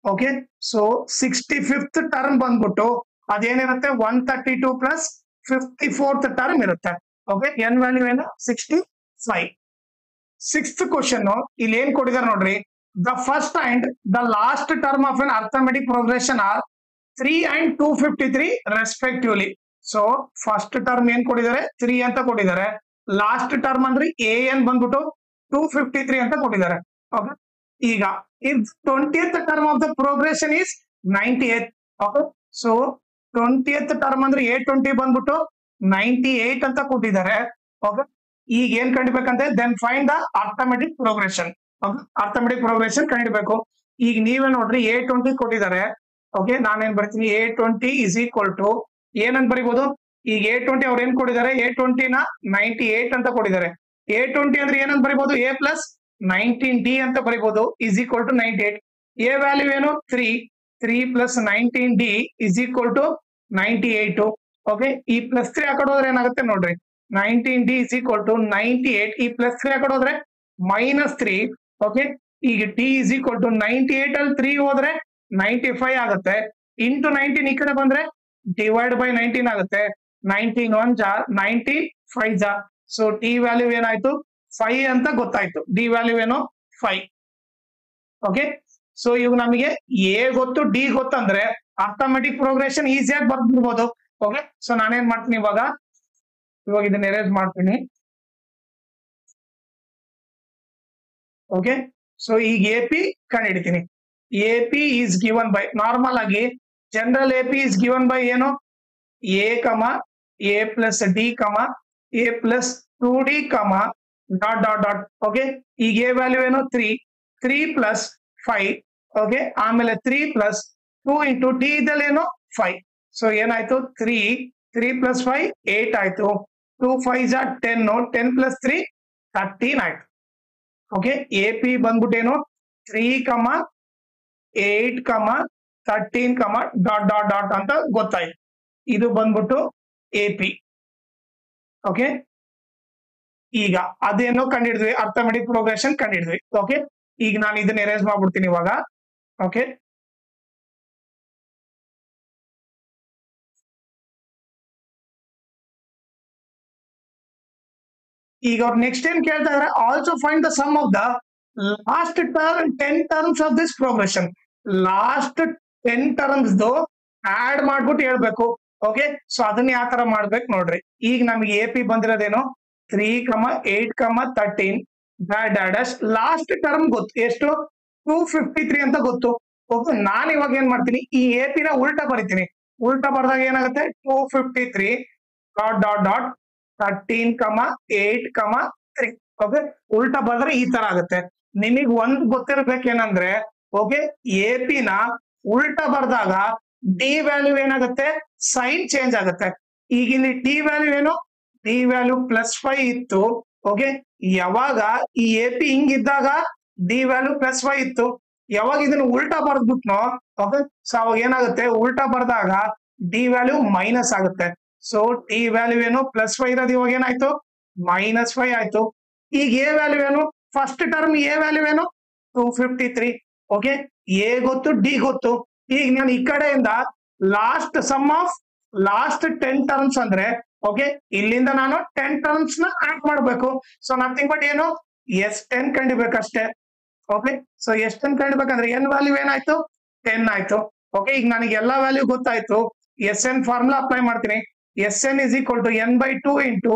ಓಕೆ. ಸೊ 65th ಟರ್ಮ್ ಬಂದ್ಬಿಟ್ಟು ಅದೇನಿರುತ್ತೆ 132 ಪ್ಲಸ್ 54th ಟರ್ಮ್ ಇರುತ್ತೆ, ಓಕೆ. n ವ್ಯಾಲ್ಯೂ ಏನು 65. 6th ಕ್ವಶನ್ ಇಲ್ಲಿ ಏನ್ ಕೊಟ್ಟಿದ್ದಾರೆ ನೋಡ್ರಿ, the first and the last term of an arithmetic progression are 3 and 253 respectively. So first term ಏನ್ ಕೊಟ್ಟಿದ್ದಾರೆ 3 ಅಂತ ಕೊಟ್ಟಿದ್ದಾರೆ, ಲಾಸ್ಟ್ ಟರ್ಮ್ ಅಂದ್ರೆ AN ಬಂದ್ಬಿಟ್ಟು 253 ಅಂತ ಕೊಟ್ಟಿದ್ದಾರೆ, ಓಕೆ. ಈಗ if 20th term of the progression is 98, okay. So 20th term ಅಂದ್ರೆ A20 ಬಂದ್ಬಿಟ್ಟು 98 ಅಂತ ಕೊಟ್ಟಿದ್ದಾರೆ, ಓಕೆ. ಈಗ ಏನ್ ಕಂಡಿಬೇಕಂತೆ, then find the arithmetic progression, okay. Arithmetic progression ಕಂಡಿಬೇಕು. ಈಗ ನೀವೇ ನೋಡ್ರಿ A20 ಕೊಟ್ಟಿದ್ದಾರೆ, ಓಕೆ. ನಾನೇನ್ ಬರ್ತೀನಿ, A20 is equal to ಏನಂತ ಬರೀಬಹುದು, ಈಗ A20 ಅವ್ರು ಏನ್ ಕೊಟ್ಟಿದ್ದಾರೆ, A20 ನ 98 ಅಂತ ಕೊಟ್ಟಿದ್ದಾರೆ, A20 ಅಂದ್ರೆ ಏನಂತ ಬರಿಬಹುದು A ಪ್ಲಸ್ 19D ಅಂತ ಬರಿಬಹುದು is equal to 98. A value ಏನು 3 plus 19D is equal to 98. Okay, ಈ ಪ್ಲಸ್ 3 ಆ ಕಡೆ ಹೋದ್ರೆ ಏನಾಗುತ್ತೆ ನೋಡ್ರಿ, 19D ಇಸ್ ಈಕ್ವಲ್ ಟು 98. ಈ ಪ್ಲಸ್ 3 ಆ ಕಡೆ ಹೋದ್ರೆ -3. ಓಕೆ, ಈಗ D ಇಸ್ ಈಕ್ವಲ್ ಟು 98 ಅಲ್ಲಿ 3 ಹೋದ್ರೆ 95 ಆಗುತ್ತೆ. ಇಂಟು 19 ಈ ಕಡೆ ಬಂದ್ರೆ ಡಿವೈಡ್ ಬೈ 19 ಆಗುತ್ತೆ. 19 1 ಜಾ 95 ಜಾ. ಸೊ ಡಿ ವ್ಯಾಲ್ಯೂ ಏನಾಯ್ತು 5 ಅಂತ ಗೊತ್ತಾಯ್ತು. ಡಿ ವ್ಯಾಲ್ಯೂ ಏನು 5. ಓಕೆ, ಸೊ ಇವಾಗ ನಮಗೆ ಎ ಗೊತ್ತು ಡಿ ಗೊತ್ತಂದ್ರೆ ಅರ್ಥಮೆಟಿಕ್ ಪ್ರೋಗ್ರೆಷನ್ ಈಸಿಯಾಗಿ ಬರ್ಬಿಡ್ಬೋದು. ಓಕೆ, ಸೊ ನಾನೇನ್ ಮಾಡ್ತೀನಿ ಇವಾಗ ಇದನ್ನ ಎರೇಸ್ ಮಾಡ್ತೀನಿ. ಓಕೆ, ಸೊ ಈಗ ಎ ಪಿ ಕಂಡುಹಿಡಿತೀನಿ. A P is given by, normal ಆಗಿ general A P is given by ಏನು A comma A plus D comma A plus 2D comma dot dot dot. Okay, ಈಗ A value ಏನು 3 plus 5. Okay, ಆಮೇಲೆ 3 plus 2 into D ಇದ್ದಲ್ಲಿ ಏನು 5. So ಏನಾಯ್ತು 3 plus 5 8 ಆಯ್ತು. 2 5 ಜಾ 10, 10 ಪ್ಲಸ್ 3 13 ಆಯ್ತು. ಓಕೆ, ಎ ಪಿ ಬಂದ್ಬಿಟ್ಟೇನು 3 ಕಮ 8 ಕಮ 13 ಕಮ ಡಾಟ್ ಡಾಟ್ ಡಾಟ್ ಅಂತ ಗೊತ್ತಾಯ್ತು. ಇದು ಬಂದ್ಬಿಟ್ಟು ಎ ಪಿ. ಓಕೆ, ಈಗ ಅದೇನೋ ಕಂಡಿಡಿದ್ವಿ, ಅರ್ಥಮೆಟಿಕ್ ಪ್ರೋಗ್ರೆಷನ್ ಕಂಡಿಡಿದ್ವಿ. ಓಕೆ, ಈಗ ನಾನು ಇದನ್ನ ಎರೇಸ್ ಮಾಡ್ಬಿಡ್ತೀನಿ ಇವಾಗ. ಓಕೆ, ಈಗ ಅವ್ರು ನೆಕ್ಸ್ಟ್ ಏನ್ ಕೇಳ್ತಾ ಇದಾರೆ, also find the sum of the last 10 terms of this progression. Last 10 terms add ಮಾಡ್ಬಿಟ್ಟು ಹೇಳ್ಬೇಕು. ಓಕೆ, ಸೊ ಅದನ್ನ ಯಾವ ತರ ಮಾಡ್ಬೇಕು ನೋಡ್ರಿ. ಈಗ ನಮ್ಗೆ ಎ ಪಿ ಬಂದಿರೋದೇನು 3 8 13 ಡ್ಯಾಶ್ ಲಾಸ್ಟ್ ಟರ್ಮ್ ಗೊತ್ತು ಎಷ್ಟು 253 ಅಂತ ಗೊತ್ತು. ಓಕೆ, ನಾನು ಇವಾಗ ಏನ್ ಮಾಡ್ತೀನಿ, ಈ ಎ ಪಿ ನ ಉಲ್ಟಾ ಬರಿತೀನಿ. ಉಲ್ಟಾ ಬರ್ದಾಗ ಏನಾಗುತ್ತೆ 253 ಡಾಟ್ ಡಾಟ್ ಡಾಟ್ 13 8 3. ಓಕೆ, ಉಲ್ಟಾ ಬರ್ದ್ರೆ ಈ ತರ ಆಗುತ್ತೆ. ನಿಮಗ್ ಒಂದ್ ಗೊತ್ತಿರ್ಬೇಕೇನಂದ್ರೆ, ಓಕೆ, ಎ ಪಿ ನ ಉಲ್ಟಾ ಬರ್ದಾಗ ಡಿ ವ್ಯಾಲ್ಯೂ ಏನಾಗುತ್ತೆ ಸೈನ್ ಚೇಂಜ್ ಆಗುತ್ತೆ. ಈಗ ಇಲ್ಲಿ ಡಿ ವ್ಯಾಲ್ಯೂ ಏನು ಡಿ ವ್ಯಾಲ್ಯೂ +5 ಇತ್ತು. ಓಕೆ, ಯಾವಾಗ ಈ ಎ ಪಿ ಹಿಂಗಿದ್ದಾಗ ಡಿ ವ್ಯಾಲ್ಯೂ +5 ಇತ್ತು. ಯಾವಾಗ ಇದನ್ನ ಉಲ್ಟಾ ಬರ್ದ್ಬಿಟ್ನೋ, ಓಕೆ, ಸೊ ಅವಾಗ ಏನಾಗುತ್ತೆ ಉಲ್ಟಾ ಬರ್ದಾಗ ಡಿ ವ್ಯಾಲ್ಯೂ ಮೈನಸ್ ಆಗುತ್ತೆ. ಸೊ ಡಿ ವ್ಯಾಲ್ಯೂ ಏನು +5 ಇರೋದು ಇವಾಗ ಏನಾಯ್ತು -5 ಆಯ್ತು. ಈಗ ಎ ವ್ಯಾಲ್ಯೂ ಏನು ಫಸ್ಟ್ ಟರ್ಮ್ ಎ ವ್ಯಾಲ್ಯೂ ಏನು 253. ಓಕೆ, ಎ ಗೊತ್ತು ಡಿ ಗೊತ್ತು. ಈಗ ನಾನು ಈ ಕಡೆಯಿಂದ last sum of last 10 terms ಅಂದ್ರೆ, ಓಕೆ, ಇಲ್ಲಿಂದ ನಾನು 10 ಟರ್ಮ್ಸ್ ನ ಆಡ್ ಮಾಡ್ಬೇಕು. ಸೊ ನಥಿಂಗ್ ಬಟ್ ಏನು S10 ಕಂಡಿಬೇಕಷ್ಟೇ. ಓಕೆ, ಸೊ S10 ಕಂಡಿಬೇಕಂದ್ರೆ ಎನ್ ವ್ಯಾಲ್ಯೂ ಏನಾಯ್ತು 10 ಆಯ್ತು. ಓಕೆ, ಈಗ ನನಗೆ ಎಲ್ಲಾ ವ್ಯಾಲ್ಯೂ ಗೊತ್ತಾಯ್ತು. SN ಫಾರ್ಮುಲಾ ಅಪ್ಲೈ ಮಾಡ್ತೀನಿ. SN is equal to n/2 into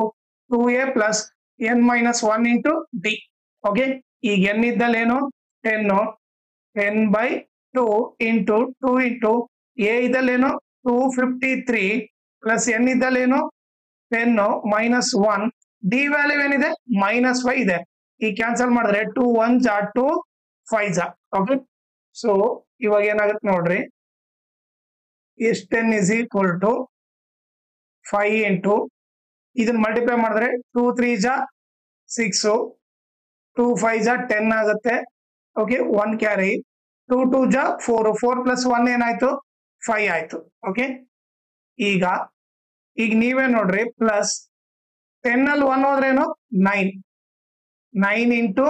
2a plus n-1 into D. Okay, ಈಗ ಎನ್ ಇದ್ದಲ್ಲೇನು 10 ಇಂಟು 2 ಇಂಟು ಎ ಇದ್ದಲ್ಲೇನು 253 ಪ್ಲಸ್ ಎನ್ ಇದ್ದಲ್ಲೇನು 10 -1. ಡಿ ವ್ಯಾಲ್ಯೂ ಏನಿದೆ -5 ಇದೆ. ಈ ಕ್ಯಾನ್ಸಲ್ ಮಾಡಿದ್ರೆ 2 1 ಜಾ 2 5 ಜಾ. ಓಕೆ, ಸೊ ಇವಾಗ ಏನಾಗುತ್ತೆ ನೋಡ್ರಿ, S10 is equal to 5 into ಇದನ್ನ ಮಲ್ಟಿಪ್ಲೈ ಮಾಡಿದ್ರೆ 2 3 ಜಾ 6, 2 5 ಜಾ 10 ಆಗುತ್ತೆ. ಓಕೆ, 1 ಕ್ಯಾರಿ, 2 2 ಜಾ 4, 4 ಪ್ಲಸ್ 1 ಏನಾಯ್ತು 5 ಆಯ್ತು. ಓಕೆ, ಈಗ ನೀವೇ ನೋಡ್ರಿ, ಪ್ಲಸ್ 10 ಅಲ್ಲಿ 1 ಹೋದ್ರೇನು 9 into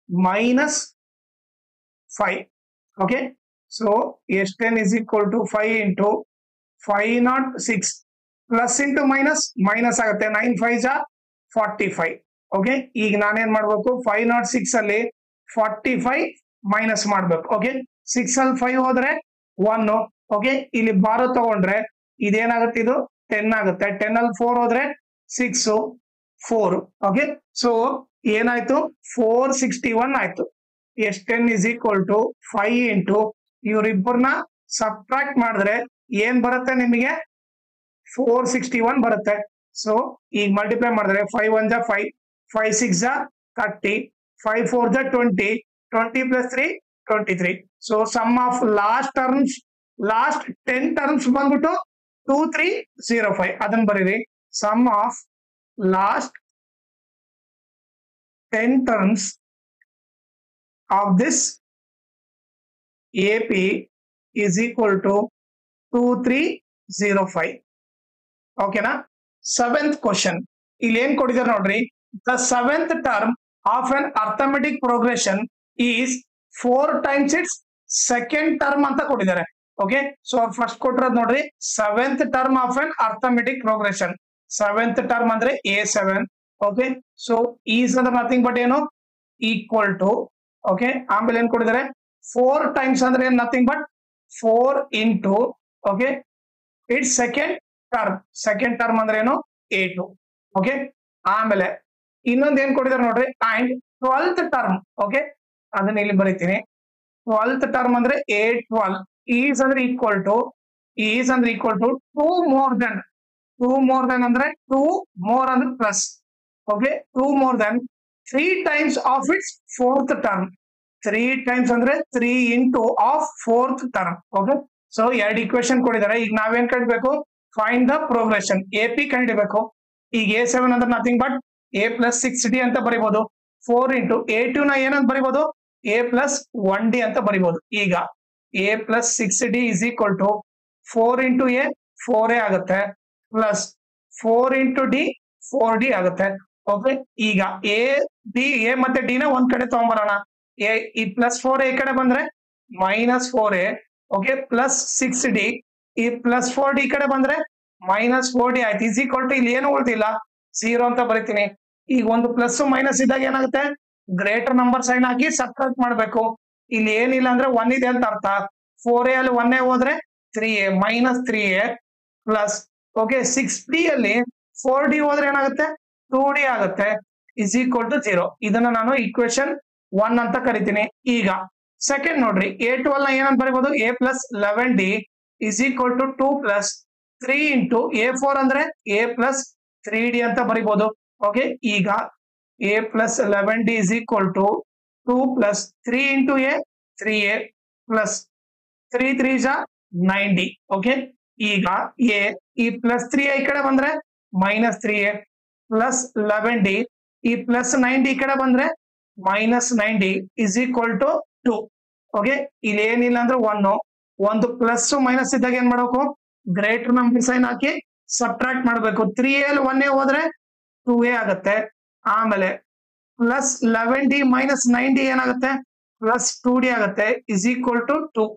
-5. Okay, so S10 is equal to 5 into 506 plus into minus ಆಗುತ್ತೆ. 9 5 ಜಾ 45. ಓಕೆ, ಈಗ ನಾನೇನ್ ಮಾಡ್ಬೇಕು 506 ಅಲ್ಲಿ 45 ಮೈನಸ್ ಮಾಡ್ಬೇಕು. ಓಕೆ, 6 ಅಲ್ಲಿ 5 ಹೋದ್ರೆ 1. ಓಕೆ, ಇಲ್ಲಿ ಬಾರೋ ತಗೊಂಡ್ರೆ ಇದೇನಾಗುತ್ತೆ ಇದು 10 ಆಗುತ್ತೆ. 10 ಅಲ್ಲಿ 4 ಹೋದ್ರೆ 6 4. ಓಕೆ, ಸೊ ಏನಾಯ್ತು 461 ಆಯ್ತು. S10 is equal to 5 into ಇವ್ರಿಬ್ಬರನ್ನ ಸಬ್ಟ್ರಾಕ್ಟ್ ಮಾಡಿದ್ರೆ ಏನ್ ಬರುತ್ತೆ ನಿಮಗೆ 461 ಬರುತ್ತೆ. ಸೊ ಈಗ ಮಲ್ಟಿಪ್ಲೈ ಮಾಡಿದ್ರೆ 5 1 ಜಾ 5, 5 6 ಜಾ 30, 5 4 ಜಾ 20, 20 plus 3 23. So sum of last 10 terms ಬಂದ್ಬಿಟ್ಟು 2305. ಅದನ್ನ ಬರೀರಿ. Sum of last 10 terms of this AP is equal to 2305. ಓಕೆನಾ. ಸೆವೆಂತ್ ಕ್ವಶನ್ ಇಲ್ಲಿ ಏನ್ ಕೊಟ್ಟಿದ್ದಾರೆ ನೋಡ್ರಿ. The seventh term of an arithmetic progression is 4 times it's second term ಅಂತ ಕೊಟ್ಟಿದ್ದಾರೆ. ಓಕೆ, ಸೊ ಫಸ್ಟ್ ಕೊಟ್ಟಿರೋದು ನೋಡ್ರಿ seventh term of an arithmetic progression. Seventh term ಅಂದ್ರೆ A7. ಓಕೆ, ಸೊ ಈಸ್ ಅಂದ್ರೆ ನಥಿಂಗ್ ಬಟ್ ಏನು ಈಕ್ವಲ್ ಟು. ಓಕೆ, ಆಮೇಲೆ ಏನ್ ಕೊಟ್ಟಿದ್ದಾರೆ 4 times ಅಂದ್ರೆ nothing but 4 into. Okay, it's second term ಅಂದ್ರೆ ಏನು A2. ಓಕೆ, ಆಮೇಲೆ ಇನ್ನೊಂದು ಏನ್ ಕೊಟ್ಟಿದ್ದಾರೆ ನೋಡ್ರಿ ಅಂಡ್ 12th ಟರ್ಮ್. ಓಕೆ, ಅದನ್ನ ಇಲ್ಲಿ ಬರೀತೀನಿ. 12th ಟರ್ಮ್ ಅಂದ್ರೆ A12 ಈಸ್ ಅಂದ್ರೆ ಈಕ್ವಲ್ ಟು 2 more than ಅಂದ್ರೆ 2 more ಅಂದ್ರೆ plus. Okay, 2 more than 3 times of its fourth term. 3 times ಅಂದ್ರೆ 3 into of fourth term. Okay, so ಎರಡು ಇಕ್ವೇಶನ್ ಕೊಟ್ಟಿದ್ದಾರೆ. ಈಗ ನಾವೇನ್ ಕಂಡಿಬೇಕು, ಫೈಂಡ್ ದ ಪ್ರೋಗ್ರೆಷನ್ AP ಕಂಡಿಬೇಕು. ಈಗ A7 ಅಂದ್ರೆ nothing but A plus 6D ಅಂತ ಬರಿಬಹುದು. 4 into A2 ನ ಏನಂತ ಬರಿಬಹುದು, A plus 1D ಅಂತ ಬರಿಬಹುದು. ಈಗ A plus 6D is equal to 4 into A 4A ಆಗುತ್ತೆ, ಪ್ಲಸ್ 4 into D 4D ಆಗುತ್ತೆ. ಓಕೆ, ಈಗ A ಮತ್ತೆ D ನ ಒಂದ್ ಕಡೆ ತಗೊಂಡ್ಬರೋಣ. ಈ ಪ್ಲಸ್ 4A ಈ ಕಡೆ ಬಂದ್ರೆ minus 4A. Okay, plus 6D ಈ ಪ್ಲಸ್ 4D ಈ ಕಡೆ ಬಂದ್ರೆ ಮೈನಸ್ 4D ಆಯ್ತು. ಈಸ್ ಈಕ್ವಲ್ ಟು ಇಲ್ಲಿ ಏನು ಉಳ್ದಿಲ್ಲ 0 ಅಂತ ಬರಿತೀನಿ. ಈಗ ಒಂದು ಪ್ಲಸ್ ಮೈನಸ್ ಇದ್ದಾಗ ಏನಾಗುತ್ತೆ, ಗ್ರೇಟರ್ ನಂಬರ್ ಸೈನ್ ಹಾಕಿ ಸಬ್ಟ್ರಾಕ್ಟ್ ಮಾಡ್ಬೇಕು. ಇಲ್ಲಿ ಏನಿಲ್ಲ ಅಂದ್ರೆ 1 ಇದೆ ಅಂತ ಅರ್ಥ. 4A ಅಲ್ಲಿ 1A ಹೋದ್ರೆ 3A minus 3A plus. Okay, 6D ಅಲ್ಲಿ 4D ಹೋದ್ರೆ ಏನಾಗುತ್ತೆ 2D ಆಗುತ್ತೆ. Is equal to 0. ಇದನ್ನ ನಾನು ಇಕ್ವೇಶನ್ 1 ಅಂತ ಕರಿತೀನಿ. ಈಗ ಸೆಕೆಂಡ್ ನೋಡ್ರಿ A12 ನ ಏನಂತ ಬರಿಬಹುದು, A plus 11D is equal to 2 plus 3 into A4 ಅಂದ್ರೆ A plus 3D ಅಂತ ಬರಿಬಹುದು. ಓಕೆ, ಈಗ A plus 11D is equal to 2 plus 3 into A 3A plus 3 3s are 9D. Okay, ಈಗ A ಈ plus 3A ಈ ಕಡೆ ಬಂದ್ರೆ minus 3A plus 11D ಈ plus 9D ಈ ಕಡೆ ಬಂದ್ರೆ minus 9D is equal to 2. Okay, ಇಲ್ಲಿ ಏನಿಲ್ಲ ಅಂದ್ರೆ ಒಂದು ಪ್ಲಸ್ ಮೈನಸ್ ಇದ್ದಾಗ ಏನ್ ಮಾಡ್ಬೇಕು, ಗ್ರೇಟರ್ ನಂಬರ್ ಸೈನ್ ಹಾಕಿ ಸಬ್ಟ್ರಾಕ್ಟ್ ಮಾಡ್ಬೇಕು. 3A ಅಲ್ಲಿ 1A ಹೋದ್ರೆ 2A ಆಗುತ್ತೆ. ಆಮೇಲೆ ಪ್ಲಸ್ 11D ಮೈನಸ್ 9D ಏನಾಗುತ್ತೆ, ಪ್ಲಸ್ 2D ಆಗುತ್ತೆ. Is equal to 2.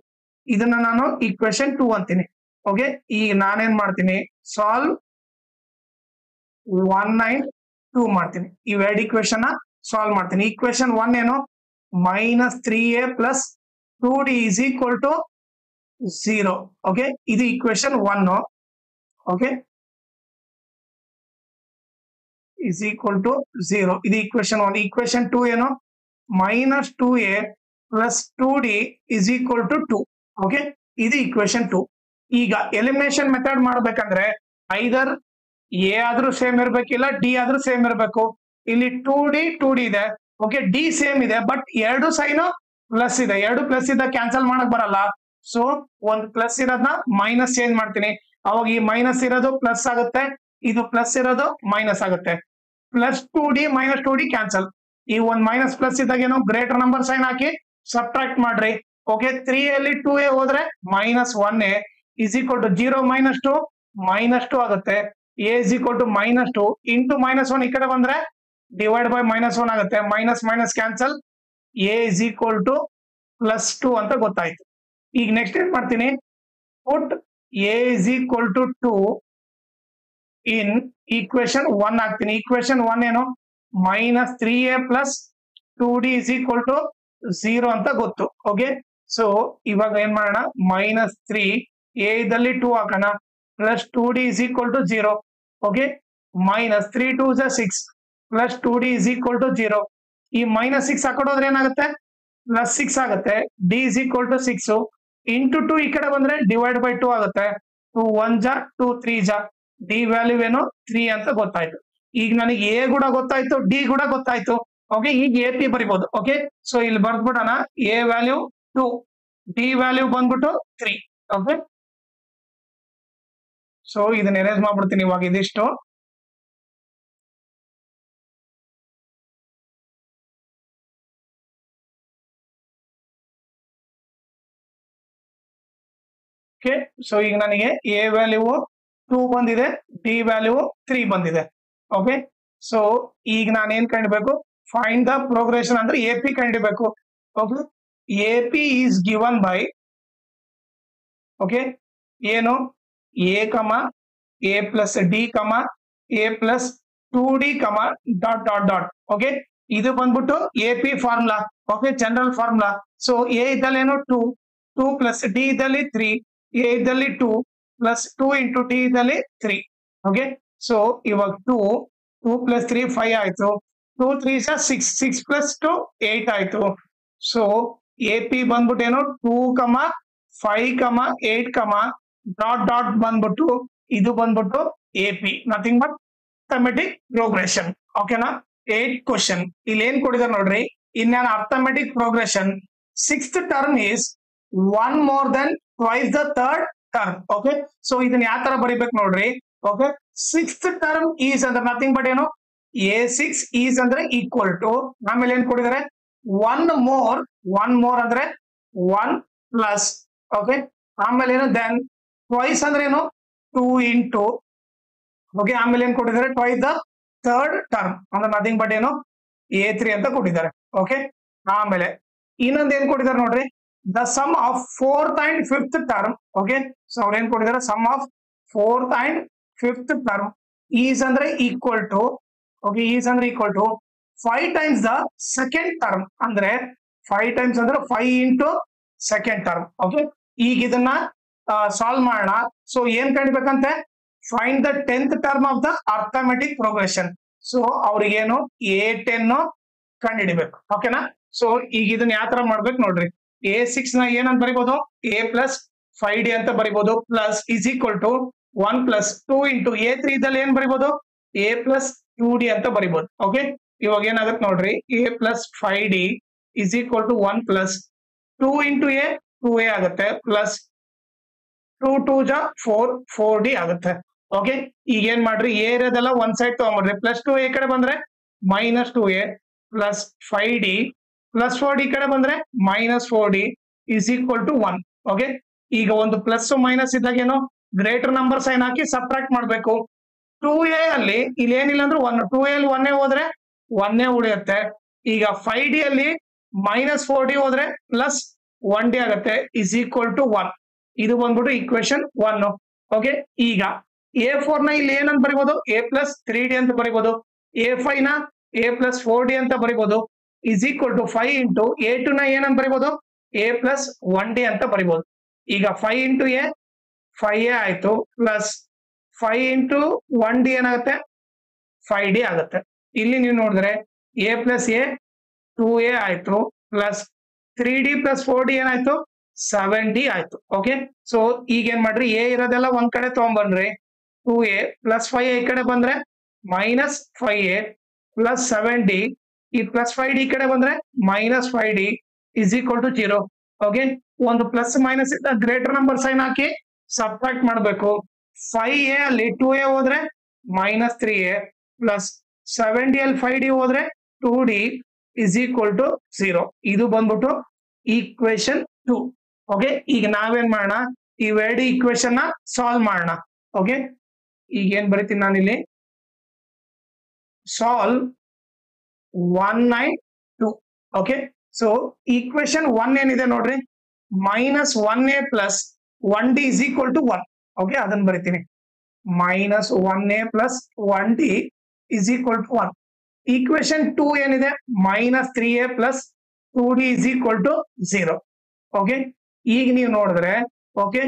ಇದನ್ನ ನಾನು ಇಕ್ವೇಶನ್ 2 ಅಂತೀನಿ. ಓಕೆ, ಈಗ ನಾನೇನ್ ಮಾಡ್ತೀನಿ, ಸಾಲ್ವ್ 192 ಮಾಡ್ತೀನಿ. ಇವೆರಡು ಇಕ್ವೇಶನ್ ಸಾಲ್ವ್ ಮಾಡ್ತೀನಿ. ಇಕ್ವೇಶನ್ 1 ಏನು, minus 3A plus 2D is equal to 0. Okay, ಇದು equation 1. Okay, is equal to 0. ಇದು ಇಕ್ವೇಶನ್ 1. ಇಕ್ವೇಶನ್ 2 ಏನು, minus 2A plus 2D is equal to 2. Okay, ಇದು ಇಕ್ವೇಶನ್ 2. ಈಗ ಎಲಿಮಿನೇಷನ್ ಮೆಥಡ್ ಮಾಡ್ಬೇಕಂದ್ರೆ ಐದರ್ A ಆದ್ರೂ ಸೇಮ್ ಇರ್ಬೇಕಿಲ್ಲ D ಆದ್ರೂ ಸೇಮ್ ಇರ್ಬೇಕು. ಇಲ್ಲಿ 2D ಇದೆ. ಓಕೆ, D ಸೇಮ್ ಇದೆ ಬಟ್ ಎರಡು ಸೈನು ಪ್ಲಸ್ ಇದೆ. ಎರಡು ಪ್ಲಸ್ ಇದ್ದ ಕ್ಯಾನ್ಸಲ್ ಮಾಡಕ್ ಬರಲ್ಲ. ಸೊ ಒಂದ್ ಪ್ಲಸ್ ಇರೋದನ್ನ ಮೈನಸ್ ಚೇಂಜ್ ಮಾಡ್ತೀನಿ. ಅವಾಗ ಈ ಮೈನಸ್ ಇರೋದು ಪ್ಲಸ್ ಆಗುತ್ತೆ, ಇದು ಪ್ಲಸ್ ಇರೋದು ಮೈನಸ್ ಆಗುತ್ತೆ. Plus 2D minus 2D cancel. ಈ ಒಂದ್ ಮೈನಸ್ ಪ್ಲಸ್ ಇದ್ದಾಗ ಏನೋ ಗ್ರೇಟರ್ ನಂಬರ್ ಸೈನ್ ಹಾಕಿ ಸಬ್ಟ್ರಾಕ್ಟ್ ಮಾಡ್ರಿ. ಓಕೆ, 3 ಅಲ್ಲಿ 2A ಹೋದ್ರೆ minus 1A is equal to 0 minus 2 minus 2 ಆಗುತ್ತೆ. A is equal to minus 2 into minus 1 ಈ ಕಡೆ ಬಂದ್ರೆ ಡಿವೈಡ್ ಬೈ ಮೈನಸ್ 1 ಆಗುತ್ತೆ. Minus minus cancel, A is equal to plus 2 ಅಂತ ಗೊತ್ತಾಯ್ತು. ಈಗ ನೆಕ್ಸ್ಟ್ ಏನ್ ಮಾಡ್ತೀನಿ, ಪುಟ್ A is equal to 2 in equation 1 ಹಾಕ್ತೀನಿ. ಈಕ್ವೇಶನ್ 1 ಏನು, minus 3A plus 2D is equal to 0 ಅಂತ ಗೊತ್ತು. ಓಕೆ, ಸೊ ಇವಾಗ ಏನ್ ಮಾಡೋಣ, ಮೈನಸ್ 3 A ಇದ್ದಲ್ಲಿ 2 ಹಾಕೋಣ plus 2D is equal to 0. Okay, minus 3 2 6 plus 2D is equal to 0. ಈ ಮೈನಸ್ 6 ಹಾಕೊಡೋದ್ರೆ ಏನಾಗುತ್ತೆ, ಪ್ಲಸ್ 6 ಆಗುತ್ತೆ. D is equal to 6 into 2 ಈ ಕಡೆ ಬಂದ್ರೆ ಡಿವೈಡ್ ಬೈ 2 ಆಗುತ್ತೆ. 2 1 ಜಾ 2 3 ಜಾ D ವ್ಯಾಲ್ಯೂ ಏನು 3 ಅಂತ ಗೊತ್ತಾಯ್ತು. ಈಗ ನನಗೆ A ಕೂಡ ಗೊತ್ತಾಯ್ತು, D ಕೂಡ ಗೊತ್ತಾಯ್ತು. ಓಕೆ, ಈಗ AP ಬರಿಬಹುದು. ಓಕೆ, ಸೊ ಇಲ್ಲಿ ಬರ್ದ್ಬಿಡೋಣ, A ವ್ಯಾಲ್ಯೂ 2, D ವ್ಯಾಲ್ಯೂ ಬಂದ್ಬಿಟ್ಟು 3. ಓಕೆ, ಸೊ ಇದನ್ನ ಎರೇಸ್ ಮಾಡ್ಬಿಡ್ತೀನಿ ಇವಾಗ ಇದಿಷ್ಟು. ಓಕೆ ಸೊ ಈಗ ನನಗೆ ಎ ವ್ಯಾಲ್ಯೂ 2 ಬಂದಿದೆ, ಡಿ ವ್ಯಾಲ್ಯೂ 3 ಬಂದಿದೆ. ಓಕೆ ಸೊ ಈಗ ನಾನು ಏನ್ ಕಂಡಿಬೇಕು, ಫೈಂಡ್ ದ ಪ್ರೋಗ್ರೆಷನ್ ಅಂದ್ರೆ ಎ ಪಿ ಕಂಡಿಬೇಕು. Okay A P is given by okay ಏನು A comma A plus D comma A plus 2ಡಿ comma dot dot dot. Okay ಇದು ಬಂದ್ಬಿಟ್ಟು A P formula. Okay general formula. So A ಇದ್ದಲ್ಲಿ ಏನು 2 plus D ಇದ್ದಲ್ಲಿ 3, A ಇದ್ದಲ್ಲಿ 2 plus 2 into D ಇದ್ದಲ್ಲಿ 3. Okay so ಇವಾಗ 2 ಪ್ಲಸ್ 3 5 ಆಯ್ತು, 2 3 6, 6 ಪ್ಲಸ್ 2 8 ಆಯ್ತು. ಸೊ ಎ ಪಿ ಬಂದ್ಬಿಟ್ಟು ಏನು 2, 5, 8, ಡಾಟ್ ಡಾಟ್ ಬಂದ್ಬಿಟ್ಟು ಇದು ಬಂದ್ಬಿಟ್ಟು A P, nothing but arithmetic progression. ಓಕೆನಾ. 8th ಕ್ವಶನ್ ಇಲ್ಲಿ ಏನ್ ಕೊಟ್ಟಿದ್ದಾರೆ ನೋಡ್ರಿ, in an arithmetic progression 6th term is 1 more than twice the 3rd term. Okay so ಇದನ್ನ ಯಾವ ತರ ಬರೀಬೇಕು ನೋಡ್ರಿ. ಓಕೆ 6th ಟರ್ಮ್ ಈಸ್ ಅಂದ್ರೆ ನಥಿಂಗ್ ಬಟ್ ಏನು a6 ಈಸ್ ಅಂದ್ರೆ ಈಕ್ವಲ್ ಟು, ಆಮೇಲೆ ಏನ್ ಕೊಟ್ಟಿದ್ದಾರೆ 1 more ಅಂದ್ರೆ 1 ಪ್ಲಸ್. ಓಕೆ ಆಮೇಲೆ ಏನು ದೆನ್ ಟ್ವೈಸ್ ಅಂದ್ರೆ ಏನು 2 ಇಂಟು. ಓಕೆ ಆಮೇಲೆ ಏನ್ ಕೊಟ್ಟಿದ್ದಾರೆ ಟ್ವೈಸ್ ದ 3rd ಟರ್ಮ್ ಅಂದ್ರೆ ನಥಿಂಗ್ ಬಟ್ ಏನು a3 ಅಂತ ಕೊಟ್ಟಿದ್ದಾರೆ. ಓಕೆ ಆಮೇಲೆ ಇನ್ನೊಂದು ಏನ್ ಕೊಟ್ಟಿದ್ದಾರೆ ನೋಡ್ರಿ, the sum of 4th and 5th term. Okay so ಅವ್ರು ಏನ್ ಕೊಟ್ಟಿದ್ದಾರೆ, sum of 4th and 5th term is ಅಂದ್ರೆ ಈಕ್ವಲ್ ಟು. ಓಕೆ ಈಸ್ ಅಂದ್ರೆ equal to 5 times the second term, ಅಂದ್ರೆ 5 times ಅಂದ್ರೆ 5 ಇಂಟು ಸೆಕೆಂಡ್ ಟರ್ಮ್. ಓಕೆ ಈಗ ಇದನ್ನ solve ಮಾಡೋಣ. ಸೊ ಏನ್ ಕಂಡಿಬೇಕಂತೆ, find the 10th term of the arithmetic progression. So ಅವ್ರಿಗೇನು a10 ಕಂಡುಹಿಡಿಬೇಕು. ಓಕೆನಾ. ಸೊ ಈಗ ಇದನ್ನ ಯಾವ ತರ ಮಾಡ್ಬೇಕು ನೋಡ್ರಿ, a6 ನ ಏನಂತ ಬರಿಬಹುದು, a ಪ್ಲಸ್ 5d ಅಂತ ಬರಿಬಹುದು, plus is equal to 1 plus 2 into a3 ಇದ್ದಲ್ಲಿ ಏನ್ ಬರಿಬಹುದು, a ಪ್ಲಸ್ 2d ಅಂತ ಬರಿಬಹುದು. ಓಕೆ ಇವಾಗ ಏನಾಗುತ್ತೆ ನೋಡ್ರಿ, a plus 5d is equal to 1 plus 2 into a 2a ಆಗುತ್ತೆ, ಪ್ಲಸ್ 2 2 ಜಾ 4 4d ಆಗುತ್ತೆ. ಓಕೆ ಈಗ ಏನ್ ಮಾಡ್ರಿ, ಎ ಇರೋದೆಲ್ಲ ಒಂದ್ ಸೈಡ್ ತಗೊಂಡ್ಬಿಡ್ರಿ, ಪ್ಲಸ್ 2 ಈ ಕಡೆ ಬಂದ್ರೆ minus 2a plus 5d plus 4d ಈ ಕಡೆ ಬಂದ್ರೆ minus 4d is equal to 1. Okay ಈಗ ಒಂದು ಪ್ಲಸ್ ಮೈನಸ್ ಇದ್ದಾಗ ಏನು ಗ್ರೇಟರ್ ನಂಬರ್ ಸೈನ್ ಹಾಕಿ ಸಬ್ಟ್ರಾಕ್ಟ್ ಮಾಡ್ಬೇಕು. 2a ಅಲ್ಲಿ ಇಲ್ಲಿ ಏನಿಲ್ಲ ಅಂದ್ರೆ 1, 2a ಅಲ್ಲಿ 1 ಹೋದ್ರೆ 1 ಉಳಿಯುತ್ತೆ. ಈಗ 5d ಅಲ್ಲಿ ಮೈನಸ್ 4d ಹೋದ್ರೆ ಪ್ಲಸ್ 1d ಆಗುತ್ತೆ, ಇಸ್ ಈಕ್ವಲ್ ಟು 1. ಇದು ಬಂದ್ಬಿಟ್ಟು ಈಕ್ವೇಶನ್ 1. ಓಕೆ ಈಗ a4 ನ ಇಲ್ಲಿ ಏನಂತ ಬರಿಬಹುದು, a ಪ್ಲಸ್ 3d ಅಂತ ಬರಿಬಹುದು, a5 ನ a ಪ್ಲಸ್ 4d ಅಂತ ಬರಿಬಹುದು, is equal to 5 into a2 ನ ಏನಂತ ಬರಿಬಹುದು, a ಪ್ಲಸ್ 1d ಅಂತ ಬರಿಬಹುದು. ಈಗ 5 ಇಂಟು a 5a ಆಯ್ತು, ಪ್ಲಸ್ 5 ಇಂಟು 1d ಏನಾಗುತ್ತೆ 5d ಆಗುತ್ತೆ. ಇಲ್ಲಿ ನೀವು ನೋಡಿದ್ರೆ a ಪ್ಲಸ್ a 2a ಆಯ್ತು, ಪ್ಲಸ್ 3d ಪ್ಲಸ್ 4d ಏನಾಯ್ತು 7d ಆಯ್ತು. ಓಕೆ ಸೊ ಈಗ ಏನ್ ಮಾಡ್ರಿ, a ಇರೋದೆಲ್ಲ ಒಂದ್ ಕಡೆ ತಗೊಂಡ್ಬನ್ರಿ, 2a ಪ್ಲಸ್ 5a ಈ ಕಡೆ ಬಂದ್ರೆ ಮೈನಸ್ 5a ಪ್ಲಸ್ 7d, ಈ ಪ್ಲಸ್ 5d ಈ ಕಡೆ ಬಂದ್ರೆ minus 5d is equal to 0. Okay ಒಂದು ಪ್ಲಸ್ ಮೈನಸ್ ಇದ್ದ ಗ್ರೇಟರ್ ನಂಬರ್ ಸೈನ್ ಹಾಕಿ ಸಬ್ಟ್ರಾಕ್ಟ್ ಮಾಡಬೇಕು. 5a ಅಲ್ಲಿ 2a ಹೋದ್ರೆ ಮೈನಸ್ 3a ಪ್ಲಸ್ 7d ಅಲ್ಲಿ 5d ಹೋದ್ರೆ 2d ಇಸ್ ಈಕ್ವಲ್ ಟು 0. ಇದು ಬಂದ್ಬಿಟ್ಟು ಈಕ್ವೇಶನ್ 2. ಓಕೆ ಈಗ ನಾವೇನ್ ಮಾಡೋಣ, ಇವೆರಡು ಈಕ್ವೇಶನ್ ನ ಸಾಲ್ವ್ ಮಾಡೋಣ. ಓಕೆ ಈಗ ಏನ್ ಬರೀತೀನಿ ನಾನಿಲ್ಲಿ, ಸಾಲ್ವ್ 192. ಓಕೆ ಸೊ ಈಕ್ವೇಶನ್ 1 ಏನಿದೆ ನೋಡ್ರಿ, minus 1a plus 1d is equal to 1. Okay ಅದನ್ನ ಬರೀತೀನಿ, minus 1a plus 1d is equal to 1. Equation 2 ಏನಿದೆ, minus 3a plus 2d is equal to 0. Okay ಈಗ ನೀವು ನೋಡಿದ್ರೆ, ಓಕೆ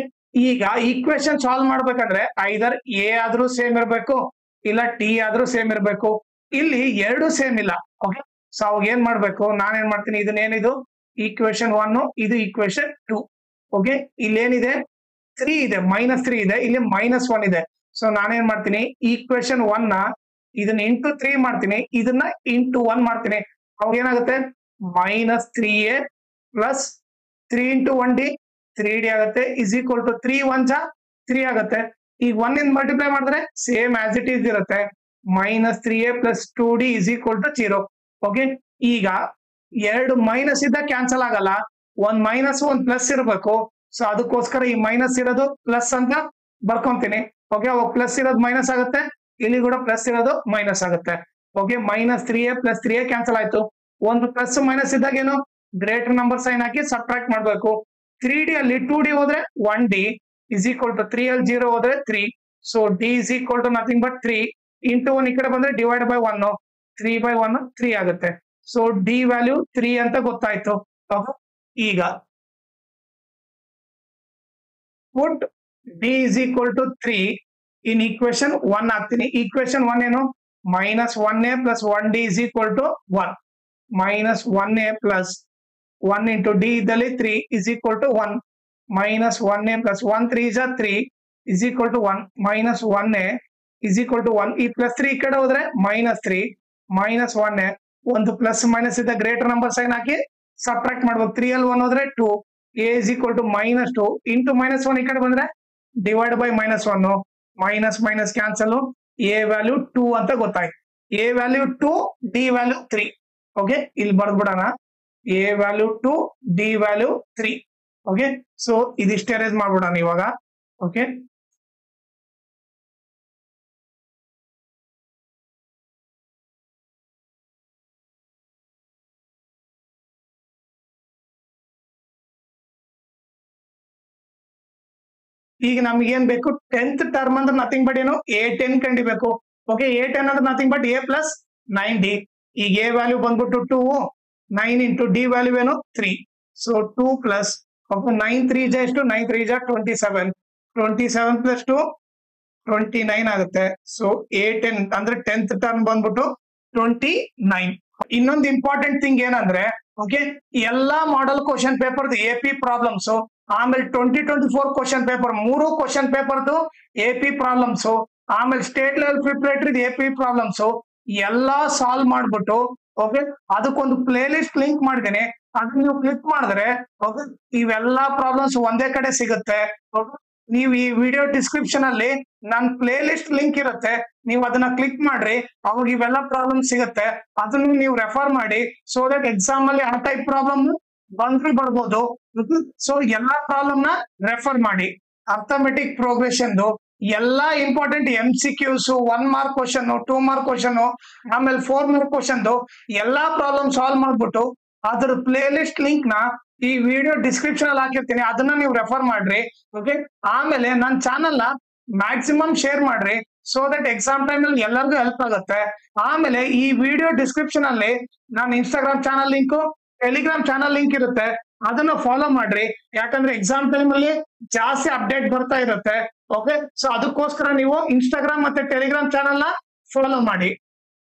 ಈಗ ಈಕ್ವೇಶನ್ ಸಾಲ್ವ್ ಮಾಡ್ಬೇಕಂದ್ರೆ ಐದರ್ ಎ ಆದ್ರೂ ಸೇಮ್ ಇರಬೇಕು, ಇಲ್ಲ ಟಿ ಆದ್ರೂ ಸೇಮ್ ಇರಬೇಕು. ಇಲ್ಲಿ ಎರಡು ಸೇಮ್ ಇಲ್ಲ. ಓಕೆ ಸೊ ಅವಾಗ ಏನ್ ಮಾಡ್ಬೇಕು, ನಾನೇನ್ ಮಾಡ್ತೀನಿ, ಇದನ್ನೇನಿದು ಈಕ್ವೇಶನ್ 1, ಇದು ಈಕ್ವೇಶನ್ 2. ಓಕೆ ಇಲ್ಲಿ ಏನಿದೆ 3 ಇದೆ, ಮೈನಸ್ 3 ಇದೆ, ಇಲ್ಲಿ ಮೈನಸ್ 1 ಇದೆ. ಸೊ ನಾನೇನ್ ಮಾಡ್ತೀನಿ, ಈಕ್ವೇಶನ್ 1 ನ ಇದನ್ನ ಇಂಟು 3 ಮಾಡ್ತೀನಿ, ಇದನ್ನ ಇಂಟು 1 ಮಾಡ್ತೀನಿ. ಅವಾಗ ಏನಾಗುತ್ತೆ, minus 3a plus 3 into 1d 3d ಆಗುತ್ತೆ, ಇಸ್ ಈಕ್ವಲ್ ಟು 3 1 ಜಾ 3 ಆಗುತ್ತೆ. ಈಗ 1 ಇಂದ ಮಲ್ಟಿಪ್ಲೈ ಮಾಡಿದ್ರೆ ಸೇಮ್ ಆಸ್ ಇಟ್ ಈಸ್ ಇರುತ್ತೆ, minus 3a plus 2d is equal to 0. Okay ಈಗ ಎರಡು ಮೈನಸ್ ಇದ್ದ ಕ್ಯಾನ್ಸಲ್ ಆಗಲ್ಲ, ಒಂದ್ ಮೈನಸ್ ಒಂದ್ ಪ್ಲಸ್ ಇರಬೇಕು. ಸೊ ಅದಕ್ಕೋಸ್ಕರ ಈ ಮೈನಸ್ ಇರೋದು ಪ್ಲಸ್ ಅಂತ ಬರ್ಕೊಂತೀನಿ. ಓಕೆ, ಅವಾಗ ಪ್ಲಸ್ ಇರೋದು ಮೈನಸ್ ಆಗುತ್ತೆ, ಇಲ್ಲಿ ಕೂಡ ಪ್ಲಸ್ ಇರೋದು ಮೈನಸ್ ಆಗುತ್ತೆ. Okay, minus 3a plus 3a cancel ಆಯ್ತು. ಒಂದು ಪ್ಲಸ್ ಮೈನಸ್ ಇದ್ದಾಗ ಏನು ಗ್ರೇಟರ್ ನಂಬರ್ ಸೈನ್ ಹಾಕಿ ಸಬ್ಟ್ರಾಕ್ಟ್ ಮಾಡ್ಬೇಕು. 3d ಅಲ್ಲಿ 2d ಹೋದ್ರೆ 1d ಇಸ್ ಈಕ್ವಲ್ ಟು 3 ಅಲ್ಲಿ 0 ಹೋದ್ರೆ 3. So d is equal to nothing but 3 into 1 ಈ ಕಡೆ ಬಂದ್ರೆ ಡಿವೈಡ್ ಬೈ 1, 3/1 3 ಆಗುತ್ತೆ. ಸೊ d ವ್ಯಾಲ್ಯೂ 3 ಅಂತ ಗೊತ್ತಾಯ್ತು. ಈಗ put d is equal to 3 in equation 1 ಹಾಕ್ತೀನಿ. equation 1 ಏನು minus 1a plus 1d is equal to 1. minus 1a plus 1 into d ಇದ್ದಲ್ಲಿ 3 is equal to 1. minus 1a plus 1 3 is 3 is equal to 1. minus 1a is equal to 1. ಈ plus 3 ಈ ಕಡೆ ಹೋದ್ರೆ minus 3 minus 1a. ಒಂದು plus minus ಇದ್ದ greater number sign ಹಾಕಿ subtract ಮಾಡ್ಬೇಕು. 3 ಅಲ್ಲಿ 1 ಹೋದ್ರೆ 2. a is equal to minus 2 into minus 1 ಈ ಕಡೆ ಬಂದ್ರೆ divide by minus 1. Minus minus cancel. a value 2 ಅಂತ ಗೊತ್ತಾಯ್ತು. a value 2, d value 3. Okay, ಇಲ್ಲಿ ಬರ್ದ್ಬಿಡೋಣ. a value 2, d value 3. Okay, so ಇದಿಷ್ಟು ಅರೇಂಜ್ ಮಾಡ್ಬಿಡೋಣ ಇವಾಗ. ಓಕೆ, ಈಗ ನಮ್ಗೆ ಏನ್ ಬೇಕು, 10th ಟರ್ಮ್ ಅಂದ್ರೆ ನಥಿಂಗ್ ಬಟ್ ಏನು a10 ಕಂಡಿಬೇಕು. ಓಕೆ, a10 ಅಂದ್ರೆ nothing but a plus 9d. ಈಗ a ವ್ಯಾಲ್ಯೂ ಬಂದ್ಬಿಟ್ಟು 2, 9 ಇಂಟು d ವ್ಯಾಲ್ಯೂ ಏನು 3. ಸೊ 2 ಪ್ಲಸ್ 9 3 ಜಾ ಎಷ್ಟು, 9 3 ಜಾ 27. 27 ಪ್ಲಸ್ 2 29 ಆಗುತ್ತೆ. ಸೊ a10 ಅಂದ್ರೆ 10th ಟರ್ಮ್ ಬಂದ್ಬಿಟ್ಟು 29. ಇನ್ನೊಂದು ಇಂಪಾರ್ಟೆಂಟ್ ಥಿಂಗ್ ಏನಂದ್ರೆ, ಓಕೆ, ಎಲ್ಲಾ model question paper AP problems, ಆಮೇಲೆ 2024 ಕ್ವಶನ್ ಪೇಪರ್ 3 ಕ್ವಶನ್ ಪೇಪರ್ದು AP ಪ್ರಾಬ್ಲಮ್ಸ್, ಆಮೇಲೆ state level preparatory AP problems ಎಲ್ಲಾ ಸಾಲ್ವ್ ಮಾಡ್ಬಿಟ್ಟು, ಓಕೆ, ಅದಕ್ಕೊಂದು ಪ್ಲೇ ಲಿಸ್ಟ್ ಲಿಂಕ್ ಮಾಡಿದ್ದೀನಿ. ಅದನ್ನ ನೀವು ಕ್ಲಿಕ್ ಮಾಡಿದ್ರೆ ಓಕೆ ಇವೆಲ್ಲಾ ಪ್ರಾಬ್ಲಮ್ಸ್ ಒಂದೇ ಕಡೆ ಸಿಗುತ್ತೆ. ನೀವು ಈ ವಿಡಿಯೋ ಡಿಸ್ಕ್ರಿಪ್ಷನ್ ಅಲ್ಲಿ ನನ್ನ ಪ್ಲೇ ಲಿಸ್ಟ್ ಲಿಂಕ್ ಇರುತ್ತೆ, ನೀವು ಅದನ್ನ ಕ್ಲಿಕ್ ಮಾಡ್ರಿ, ಅವಾಗ ಇವೆಲ್ಲ ಪ್ರಾಬ್ಲಮ್ ಸಿಗುತ್ತೆ. ಅದನ್ನು ನೀವು ರೆಫರ್ ಮಾಡಿ, ಸೊ ದಟ್ ಎಕ್ಸಾಮ್ ಅಲ್ಲಿ ಆ ಟೈಪ್ ಪ್ರಾಬ್ಲಮ್ ಬಂದ್ರು ಬರ್ಬೋದು. ಸೊ ಎಲ್ಲಾ ಪ್ರಾಬ್ಲಮ್ ನ ರೆಫರ್ ಮಾಡಿ. ಅರ್ಥಮೆಟಿಕ್ ಪ್ರೋಗ್ರೆಷನ್ ಎಲ್ಲಾ important MCQs, 1 mark question, 2 mark question, ಆಮೇಲೆ 4 ಮಾರ್ಕ್ ಕ್ವಶನ್ ಎಲ್ಲಾ ಪ್ರಾಬ್ಲಮ್ ಸಾಲ್ವ್ ಮಾಡ್ಬಿಟ್ಟು ಅದ್ರ ಪ್ಲೇ ಲಿಸ್ಟ್ ಲಿಂಕ್ ನ ಈ ವಿಡಿಯೋ ಡಿಸ್ಕ್ರಿಪ್ಷನ್ ಅಲ್ಲಿ ಹಾಕಿರ್ತೀನಿ, ಅದನ್ನ ನೀವು ರೆಫರ್ ಮಾಡ್ರಿ. ಓಕೆ, ಆಮೇಲೆ ನನ್ನ ಚಾನಲ್ ನ ಮ್ಯಾಕ್ಸಿಮಮ್ ಶೇರ್ ಮಾಡ್ರಿ, ಸೊ ದಟ್ ಎಕ್ಸಾಮ್ ಟೈಮ್ ಅಲ್ಲಿ ಎಲ್ಲರಿಗೂ ಹೆಲ್ಪ್ ಆಗುತ್ತೆ. ಆಮೇಲೆ ಈ ವಿಡಿಯೋ ಡಿಸ್ಕ್ರಿಪ್ಷನ್ ಅಲ್ಲಿ ನಾನು Instagram channel link, Telegram channel link ಇರುತ್ತೆ, ಅದನ್ನ ಫಾಲೋ ಮಾಡ್ರಿ. ಯಾಕಂದ್ರೆ ಎಕ್ಸಾಮ್ ಟೈಮ್ ಅಲ್ಲಿ ಜಾಸ್ತಿ ಅಪ್ಡೇಟ್ ಬರ್ತಾ ಇರುತ್ತೆ. ಓಕೆ, ಸೊ ಅದಕ್ಕೋಸ್ಕರ ನೀವು ಇನ್ಸ್ಟಾಗ್ರಾಮ್ ಮತ್ತೆ ಟೆಲಿಗ್ರಾಮ್ ಚಾನಲ್ ನ ಫಾಲೋ ಮಾಡಿ.